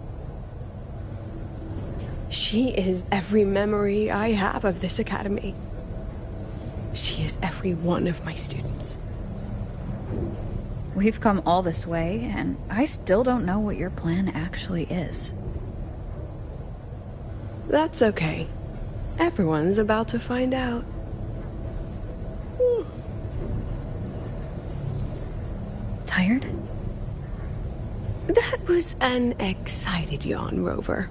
She is every memory I have of this academy. She is every one of my students. We've come all this way, and I still don't know what your plan actually is. That's okay. Everyone's about to find out. Tired? That was an excited yawn, Rover.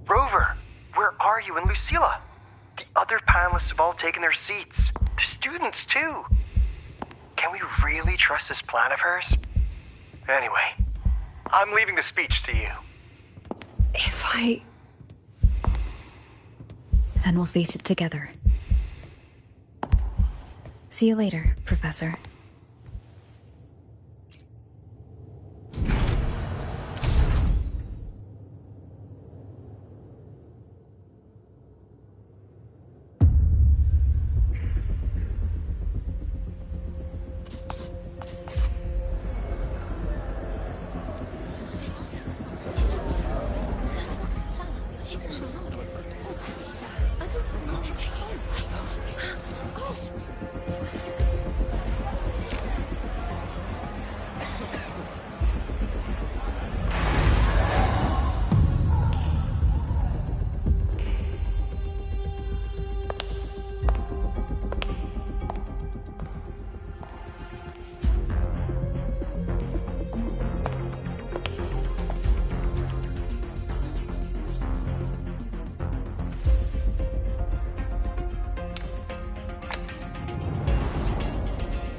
Rover, where are you and Lucilla? The other panelists have all taken their seats. The students, too. Can we really trust this plan of hers? Anyway, I'm leaving the speech to you. If I... Then we'll face it together. See you later, Professor.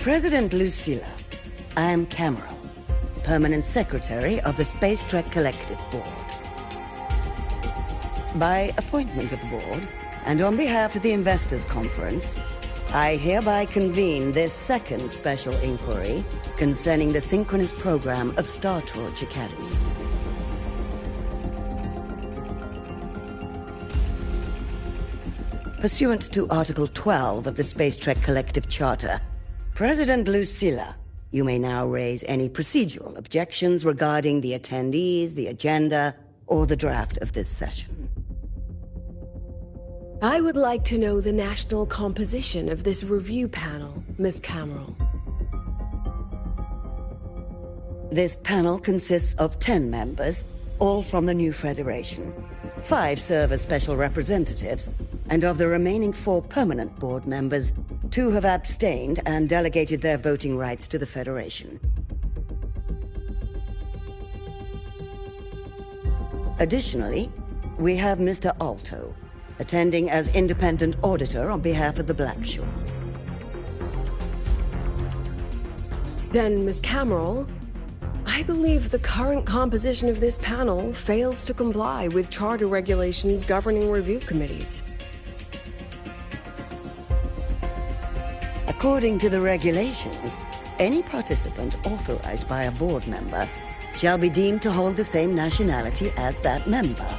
President Lucilla, I am Cameron, Permanent Secretary of the Space Trek Collective Board. By appointment of the Board, and on behalf of the Investors Conference, I hereby convene this second special inquiry concerning the synchronous program of Star Torch Academy. Pursuant to Article 12 of the Space Trek Collective Charter, President Lucilla, you may now raise any procedural objections regarding the attendees, the agenda, or the draft of this session. I would like to know the national composition of this review panel, Miss Cameron. This panel consists of 10 members, all from the new Federation. 5 serve as special representatives, and of the remaining 4 permanent board members, 2 have abstained and delegated their voting rights to the Federation. Additionally, we have Mr. Alto, attending as independent auditor on behalf of the Blackshores. Then, Ms. Cameron, I believe the current composition of this panel fails to comply with charter regulations governing review committees. According to the regulations, any participant authorized by a board member shall be deemed to hold the same nationality as that member.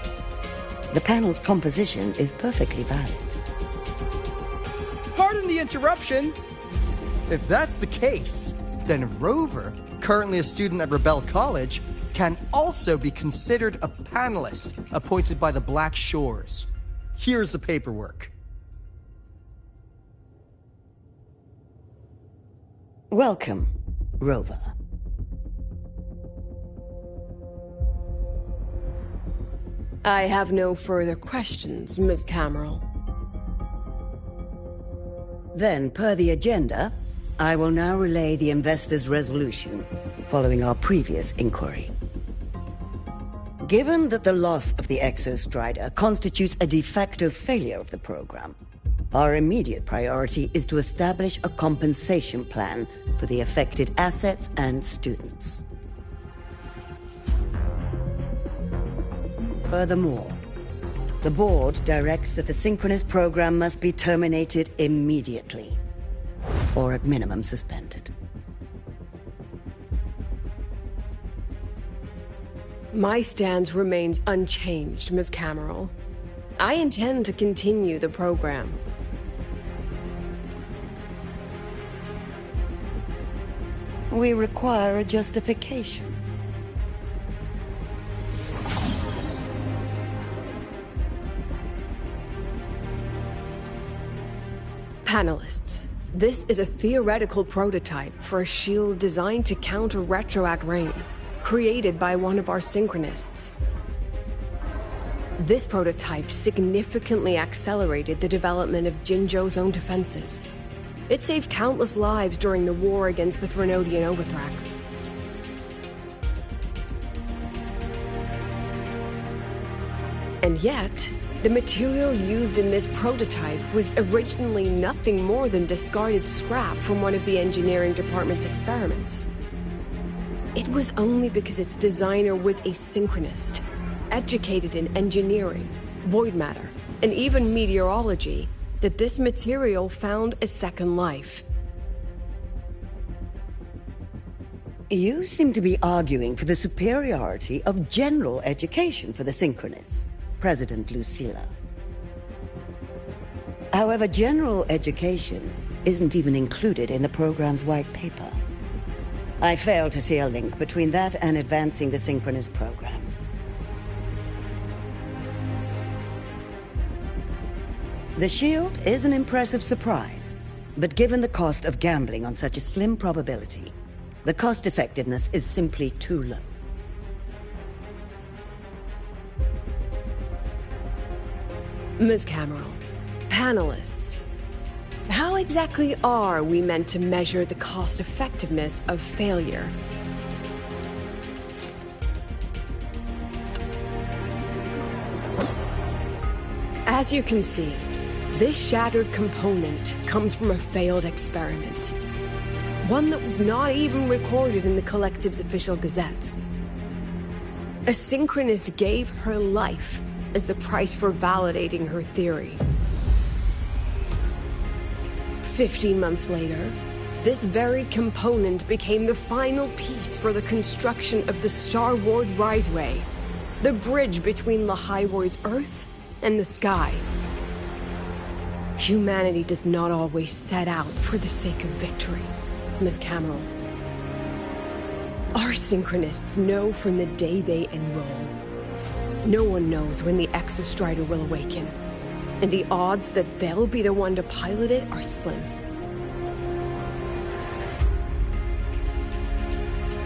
The panel's composition is perfectly valid. Pardon the interruption. If that's the case, then Rover, currently a student at Rebel College, can also be considered a panelist appointed by the Black Shores. Here's the paperwork. Welcome, Rover. I have no further questions, Ms. Cameron. Then, per the agenda, I will now relay the investor's resolution following our previous inquiry. Given that the loss of the Exostrider constitutes a de facto failure of the program, our immediate priority is to establish a compensation plan for the affected assets and students. Furthermore, the board directs that the synchronous program must be terminated immediately, or at minimum suspended. My stance remains unchanged, Ms. Cameron. I intend to continue the program. We require a justification. Panelists, this is a theoretical prototype for a shield designed to counter retroact rain, created by one of our synchronists. This prototype significantly accelerated the development of Jinzhou's own defenses. It saved countless lives during the war against the Threnodian Overthrax. And yet, the material used in this prototype was originally nothing more than discarded scrap from one of the engineering department's experiments. It was only because its designer was a synchronist, educated in engineering, void matter, and even meteorology, that this material found a second life. You seem to be arguing for the superiority of general education for the synchronists, President Lucilla. However, general education isn't even included in the program's white paper. I fail to see a link between that and advancing the synchronous program. The shield is an impressive surprise, but given the cost of gambling on such a slim probability, the cost-effectiveness is simply too low. Ms. Cameron, panelists, how exactly are we meant to measure the cost-effectiveness of failure? As you can see, this shattered component comes from a failed experiment. One that was not even recorded in the Collective's official gazette. A synchronist gave her life as the price for validating her theory. 15 months later, this very component became the final piece for the construction of the Star Wars Riseway, the bridge between Lahaiwoi's Earth and the sky. Humanity does not always set out for the sake of victory, Ms. Cameron. Our synchronists know from the day they enroll. No one knows when the Exostrider will awaken, and the odds that they'll be the one to pilot it are slim.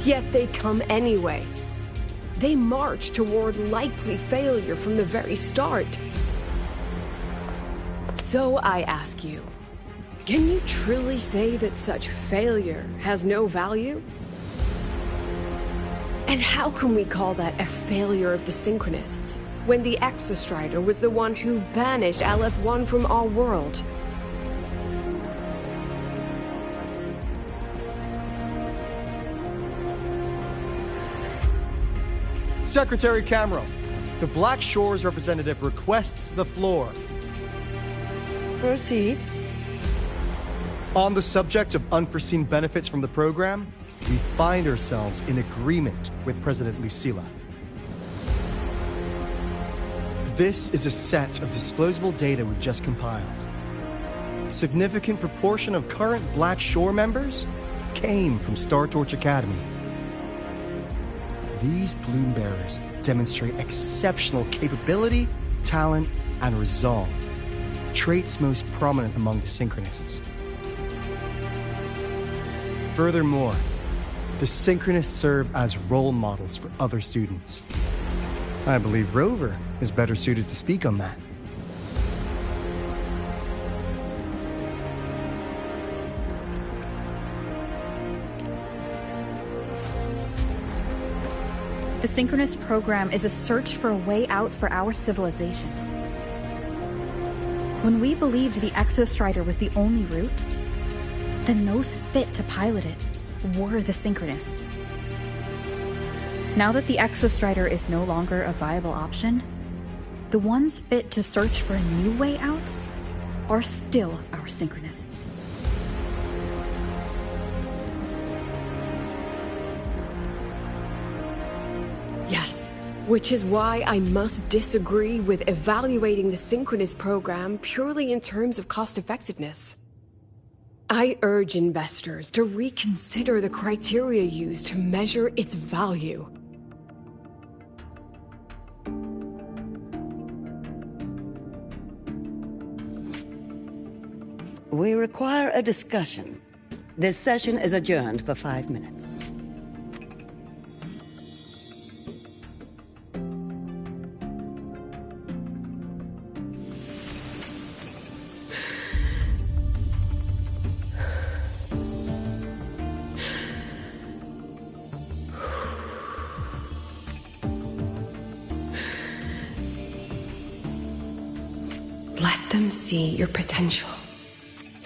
Yet they come anyway. They march toward likely failure from the very start. So I ask you, can you truly say that such failure has no value? And how can we call that a failure of the Synchronists, when the Exostrider was the one who banished LF-1 from our world? Secretary Cameron, the Black Shores representative requests the floor. Proceed. On the subject of unforeseen benefits from the program, we find ourselves in agreement with President Lucilla. This is a set of disclosable data we've just compiled. Significant proportion of current Black Shore members came from Star Torch Academy. These Bloom Bearers demonstrate exceptional capability, talent, and resolve, traits most prominent among the Synchronists. Furthermore, the Synchronists serve as role models for other students. I believe Rover is better suited to speak on that. The Synchronous program is a search for a way out for our civilization. When we believed the Exostrider was the only route, then those fit to pilot it were the Synchronists. Now that the Exostrider is no longer a viable option, the ones fit to search for a new way out are still our Synchronists. Yes, which is why I must disagree with evaluating the Synchronous program purely in terms of cost-effectiveness. I urge investors to reconsider the criteria used to measure its value. We require a discussion. This session is adjourned for 5 minutes. Let them see your potential.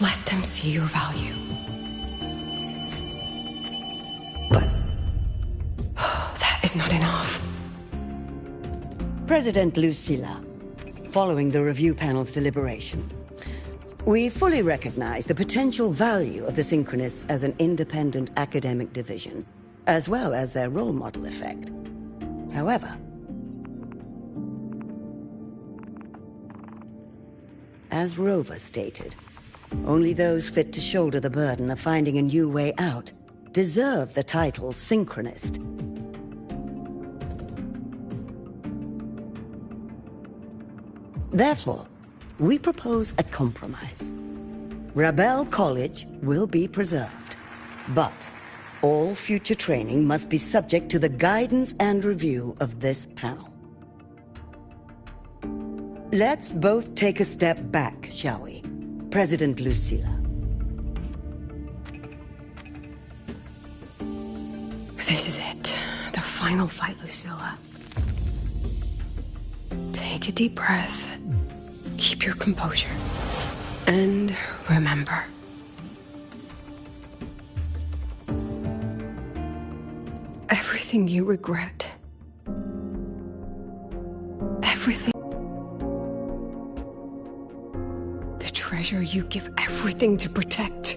Let them see your value. But that is not enough. President Lucilla, following the review panel's deliberation, we fully recognize the potential value of the Synchronists as an independent academic division, as well as their role model effect. However, as Rover stated, only those fit to shoulder the burden of finding a new way out deserve the title Synchronist. Therefore, we propose a compromise. Rebel College will be preserved, but all future training must be subject to the guidance and review of this panel. Let's both take a step back, shall we? President Lucilla. This is it. The final fight, Lucilla. Take a deep breath. Keep your composure. And remember. Everything you regret. Everything. The treasure you give everything to protect.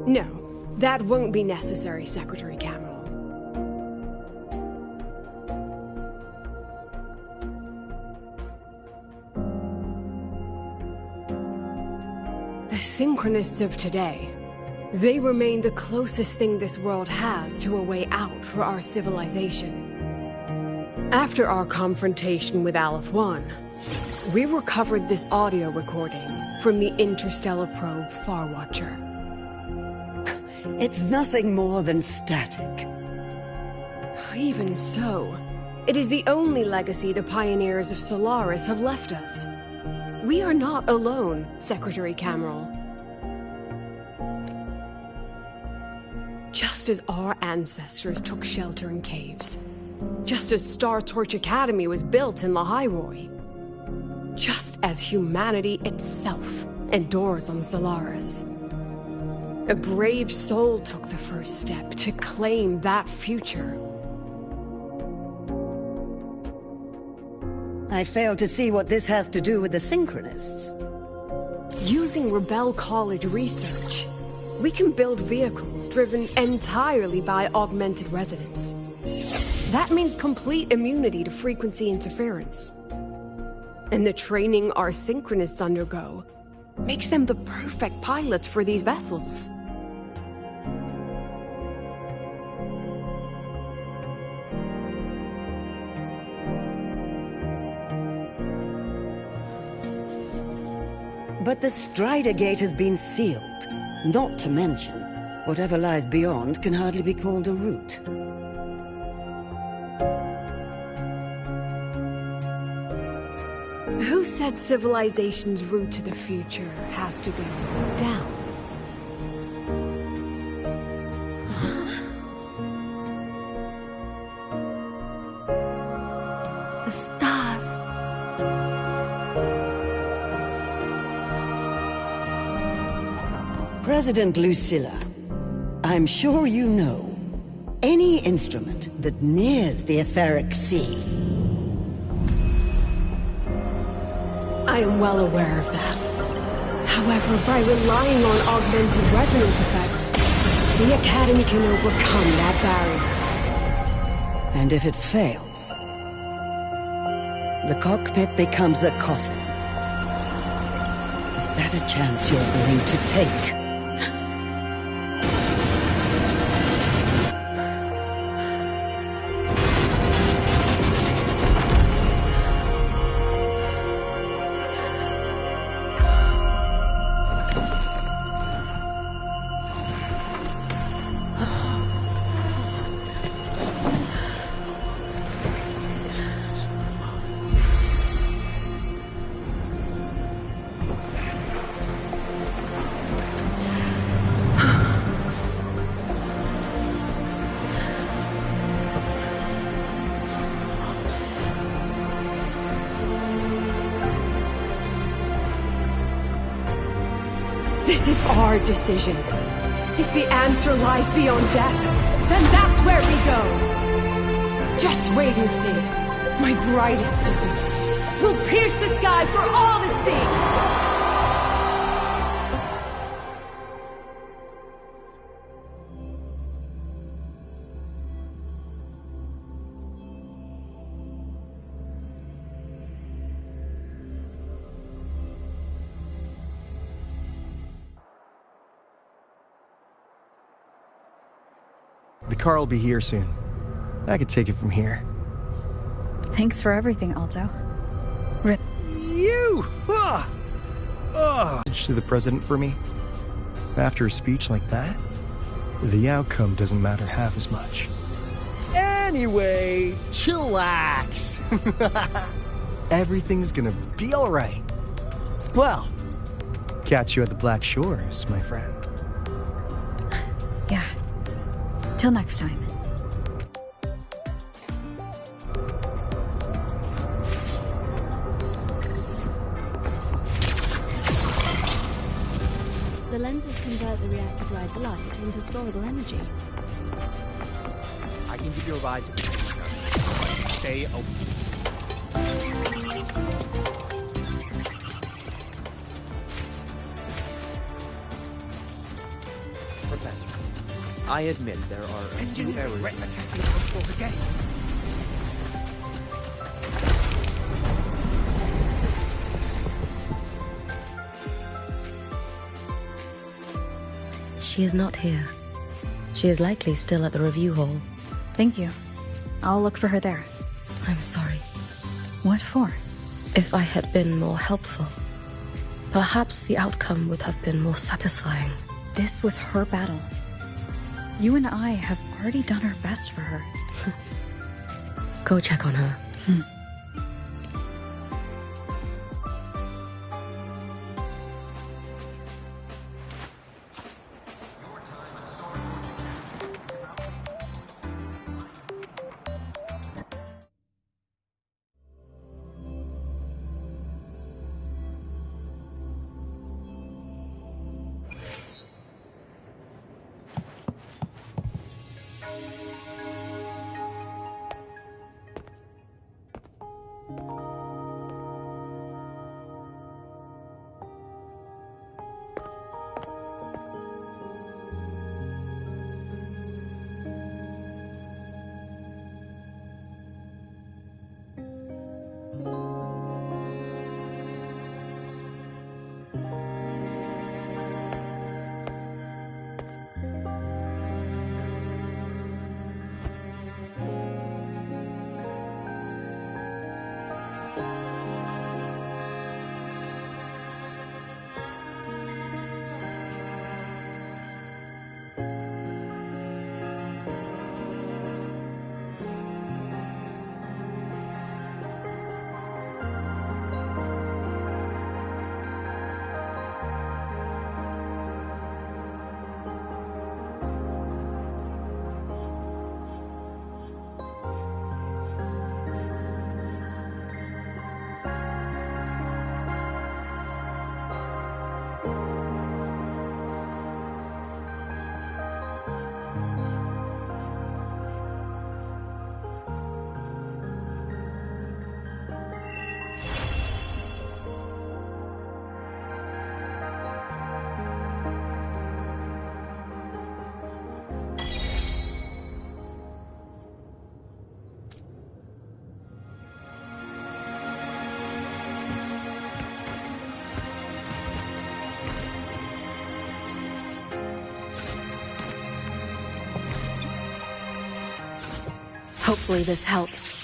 No, that won't be necessary, Secretary Cameron. The Synchronists of today, they remain the closest thing this world has to a way out for our civilization. After our confrontation with Aleph 1, we recovered this audio recording from the interstellar probe Farwatcher. It's nothing more than static. Even so, it is the only legacy the pioneers of Solaris have left us. We are not alone, Secretary Cameron. Just as our ancestors took shelter in caves, just as Star Torch Academy was built in Lahairoi, just as humanity itself endures on Solaris, a brave soul took the first step to claim that future. I fail to see what this has to do with the Synchronists. Using Rebel College research, we can build vehicles driven entirely by augmented resonance. That means complete immunity to frequency interference. And the training our Synchronists undergo makes them the perfect pilots for these vessels. But the Strider Gate has been sealed. Not to mention, whatever lies beyond can hardly be called a route. Who said civilization's route to the future has to go down? The stars. President Lucilla, I'm sure you know, any instrument that nears the etheric sea. I am well aware of that. However, by relying on augmented resonance effects, the Academy can overcome that barrier. And if it fails, the cockpit becomes a coffin. Is that a chance you're willing to take? This is our decision. If the answer lies beyond death, then that's where we go. Just wait and see. My brightest students will pierce the sky for all to see. The car will be here soon. I could take it from here. Thanks for everything, Alto. You! Message to the president for me? After a speech like that, the outcome doesn't matter half as much. Anyway, chillax. Everything's gonna be alright. Well, catch you at the Black Shores, my friend. Yeah. Till next time. The lenses convert the reactor-drive light into storable energy. I can give you a ride to the center. Stay open. Professor, I admit there are a few errors in the testing protocol of the game. She is not here. She is likely still at the review hall. Thank you. I'll look for her there. I'm sorry. What for? If I had been more helpful, perhaps the outcome would have been more satisfying. This was her battle. You and I have already done our best for her. Go check on her. Hopefully this helps.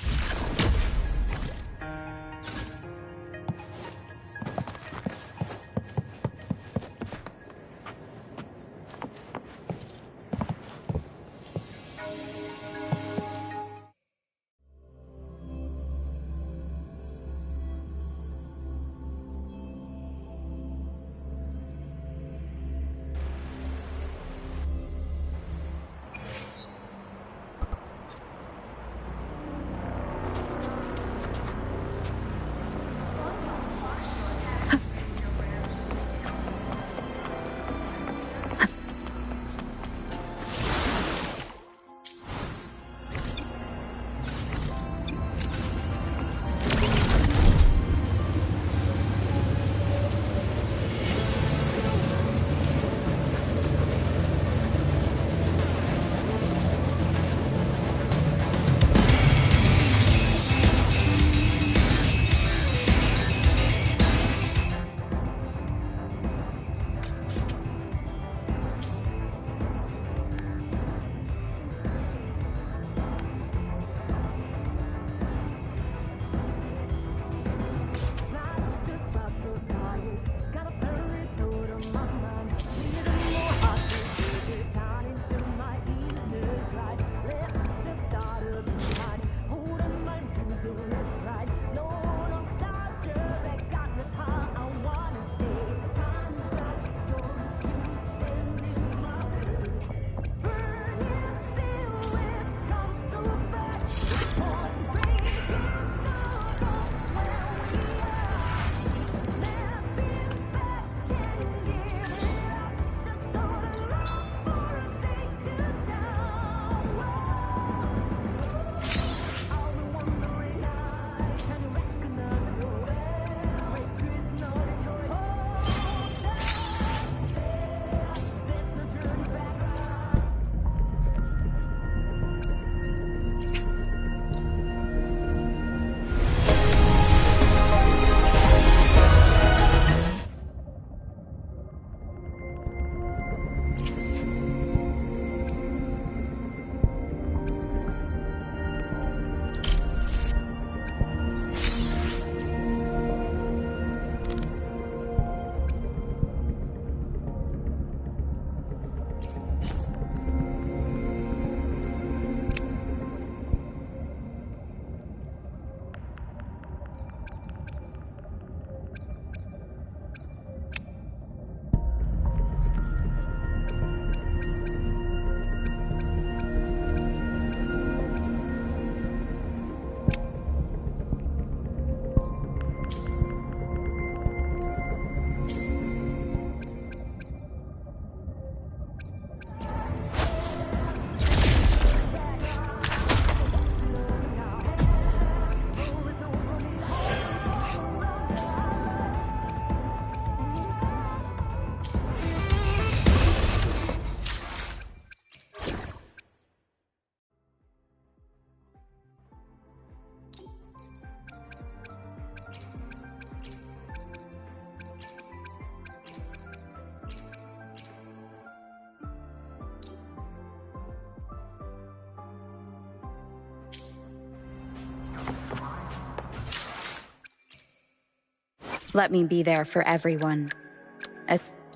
Let me be there for everyone.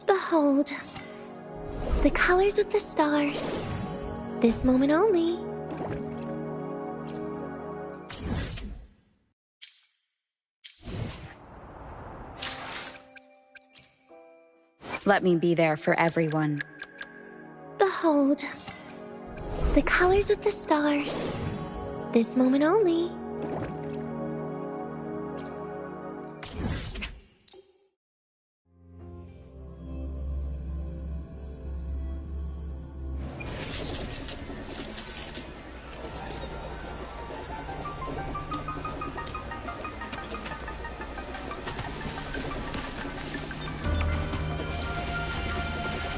Behold, the colors of the stars. This moment only. Let me be there for everyone. Behold, the colors of the stars. This moment only.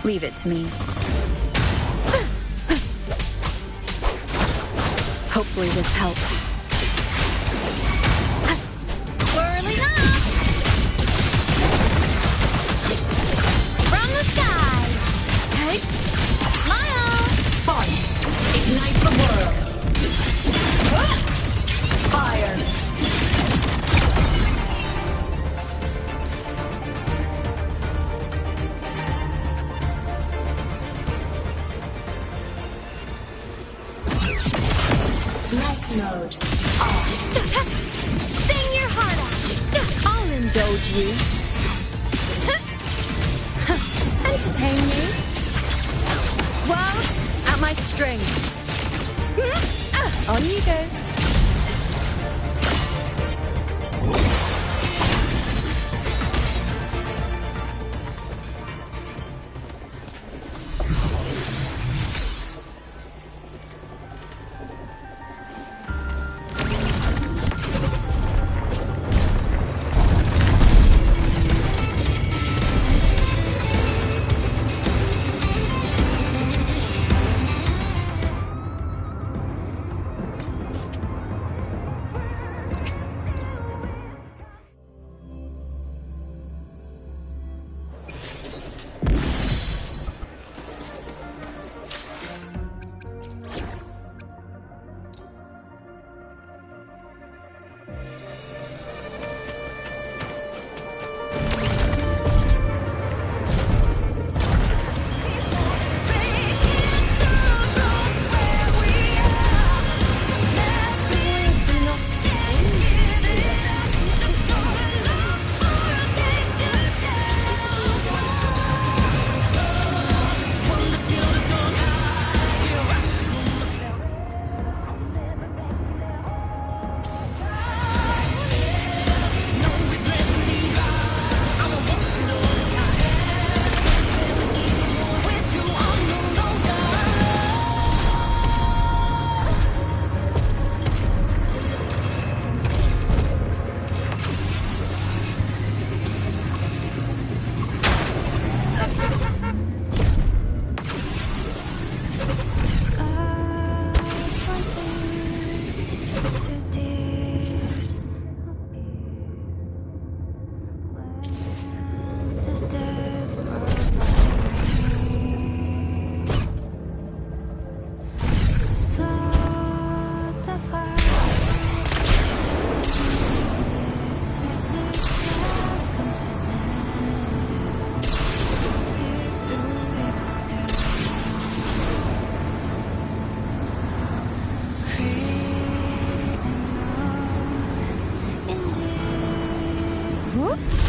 Leave it to me. Hopefully this helps. Whirling up! From the sky! Hey! Smile! Spice! Ignite the world! mode. Sing your heart out. I'll indulge you. Entertain me. World at my string. On you go.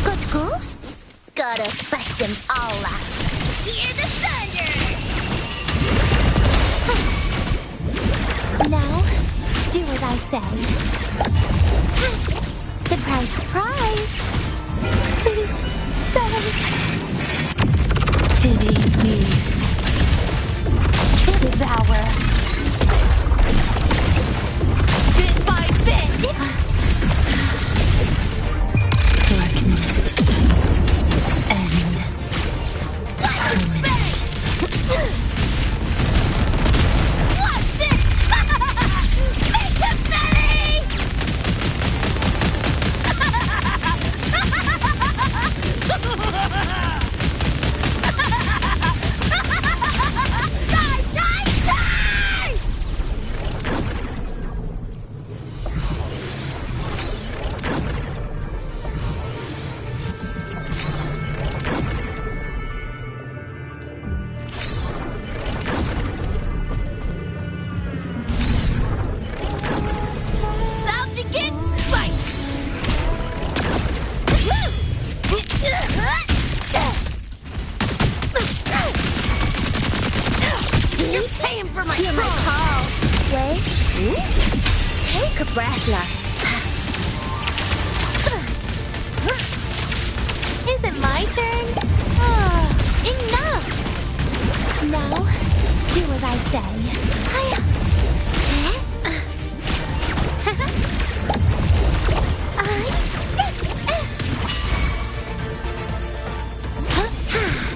Good ghosts? Gotta bust them all out. Hear the thunder! Now, do as I say. Surprise, surprise! Please, don't. Pity me. Devour. Bit by bit! Darkness. End. Permanent. What's this? Make him belly! Die, die, die! About to get spiked! You're paying for my call. Wait. Take a breath, love. Is it my turn? Oh, enough! Now, do as I say.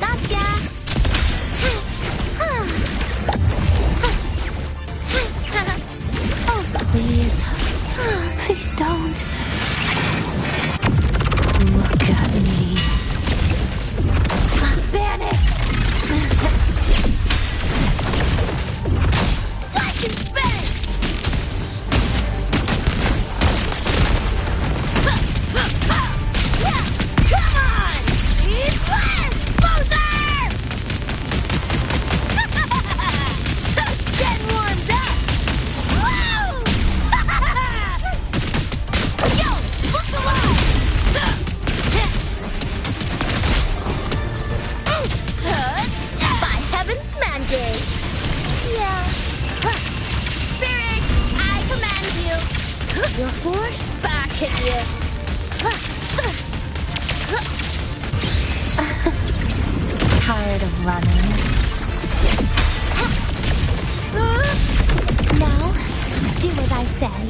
Gotcha! Oh, please. Please don't. Look at me. running. Now, do as I say.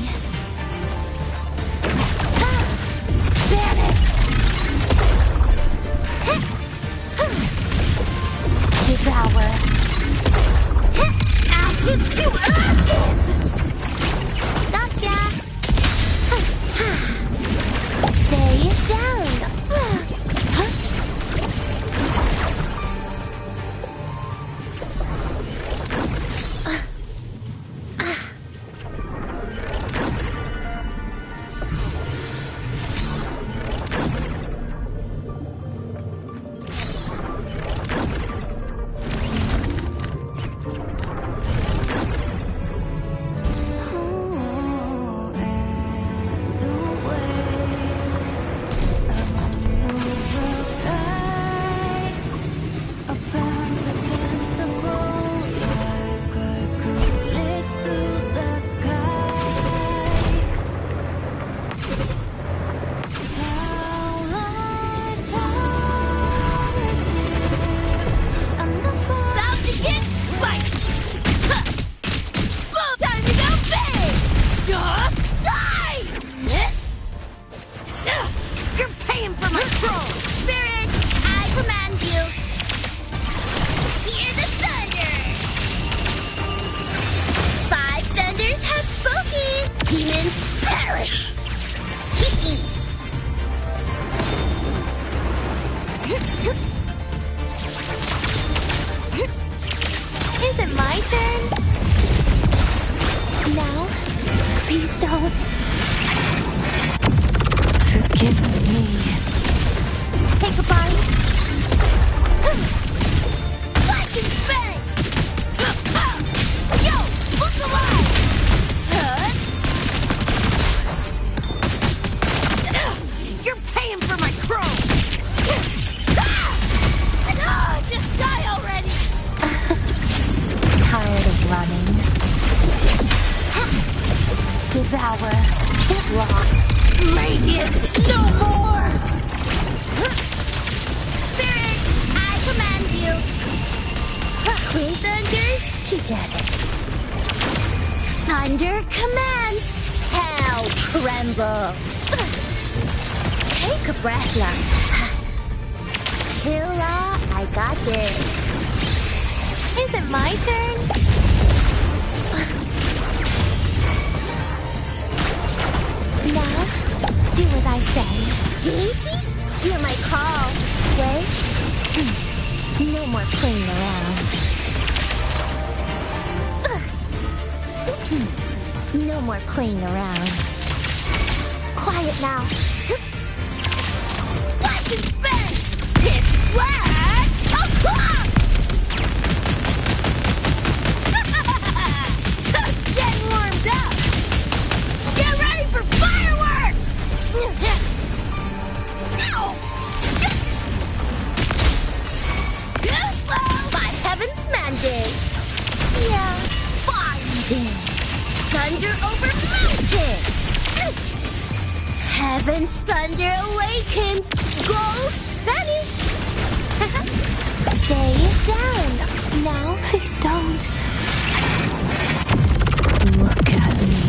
Vanish! Devour. Ashes to ashes! Gotcha! Stay down. Is it my turn? Now, please don't. Forgive me. Take a bite. Flash and bang! Yo, look alive! You're paying for my chrome! Just die already! Tired of running. Devour. Get lost. Radiance, no more! Spirit, I command you. Three thunders together. Thunder commands. Hell tremble. Take a breath, love. Killa, I got this. Is it my turn? Now, do as I say. Deities, hear my call. Wait. No more playing around. No more playing around. Quiet now. Flash and spin! Hit flash! Just getting warmed up! Get ready for fireworks! Ow! Too slow! By heaven's mandate! Yeah, binding! Thunder over mountain! Heaven's thunder awakens! Ghost vanish! Stay down! Now, please don't. Look at me.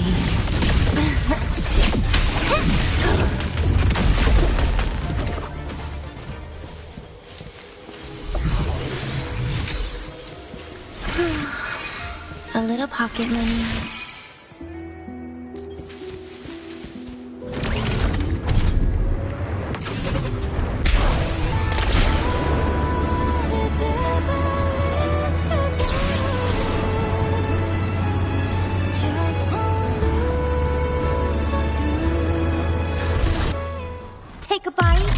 A little pocket money. Take a bite.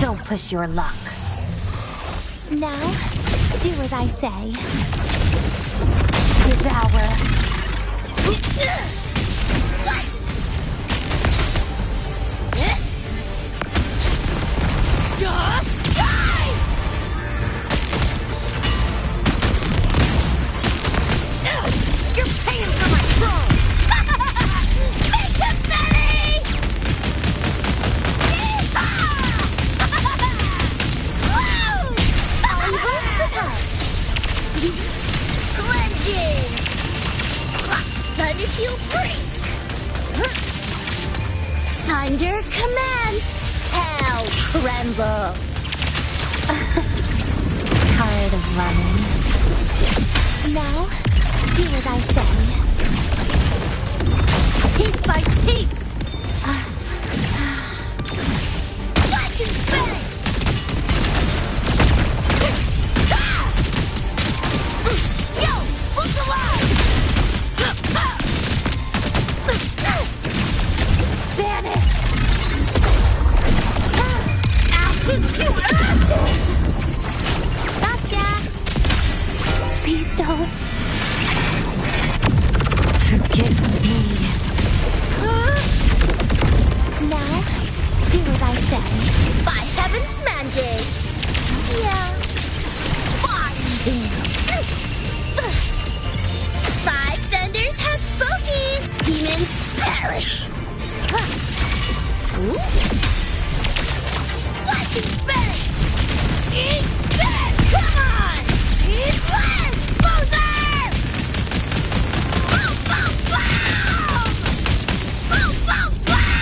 Don't push your luck. Now, do as I say. Devour. Just die! You're paying for my throne! Make him ready! Woo! Shield free! Under command! Hell tremble! Tired of running. Now, do as I say. Piece by piece! Lightning bang! Yo! Who's alive? Vanish! Ashes to ashes! Gotcha! Please don't. Forgive me. Now, do as I say. By heaven's magic! Yeah. Binding! Five thunders have spoken! Demons perish! Lightning bang! Eat that! Come on! Eat less! Loser! Boom, boom, boom! Boom, boom, boom!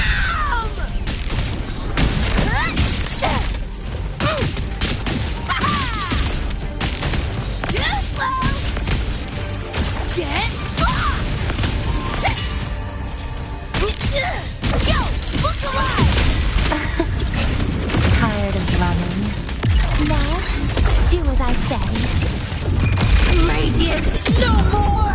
Too slow! Get lost! Yo! Look alive! Tired of running. Now, do as I say. Radiance no more!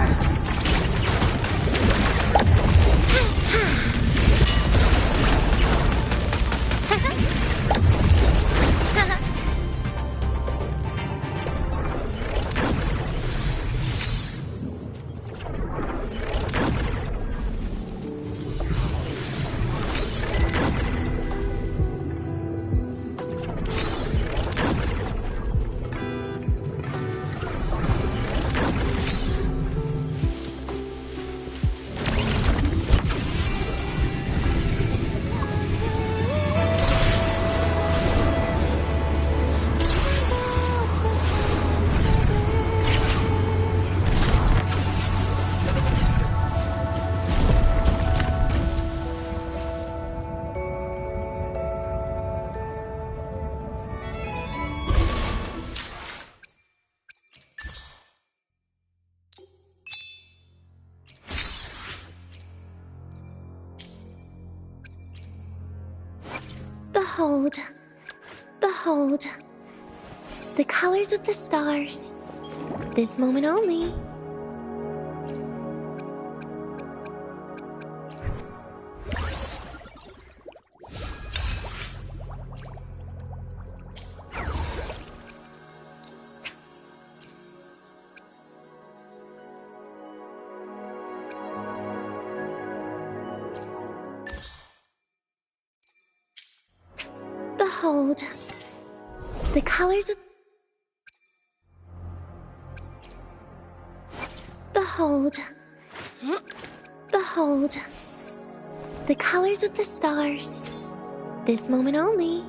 Behold, behold, the colors of the stars, this moment only. Behold, the colors of... Behold, behold, the colors of the stars, this moment only.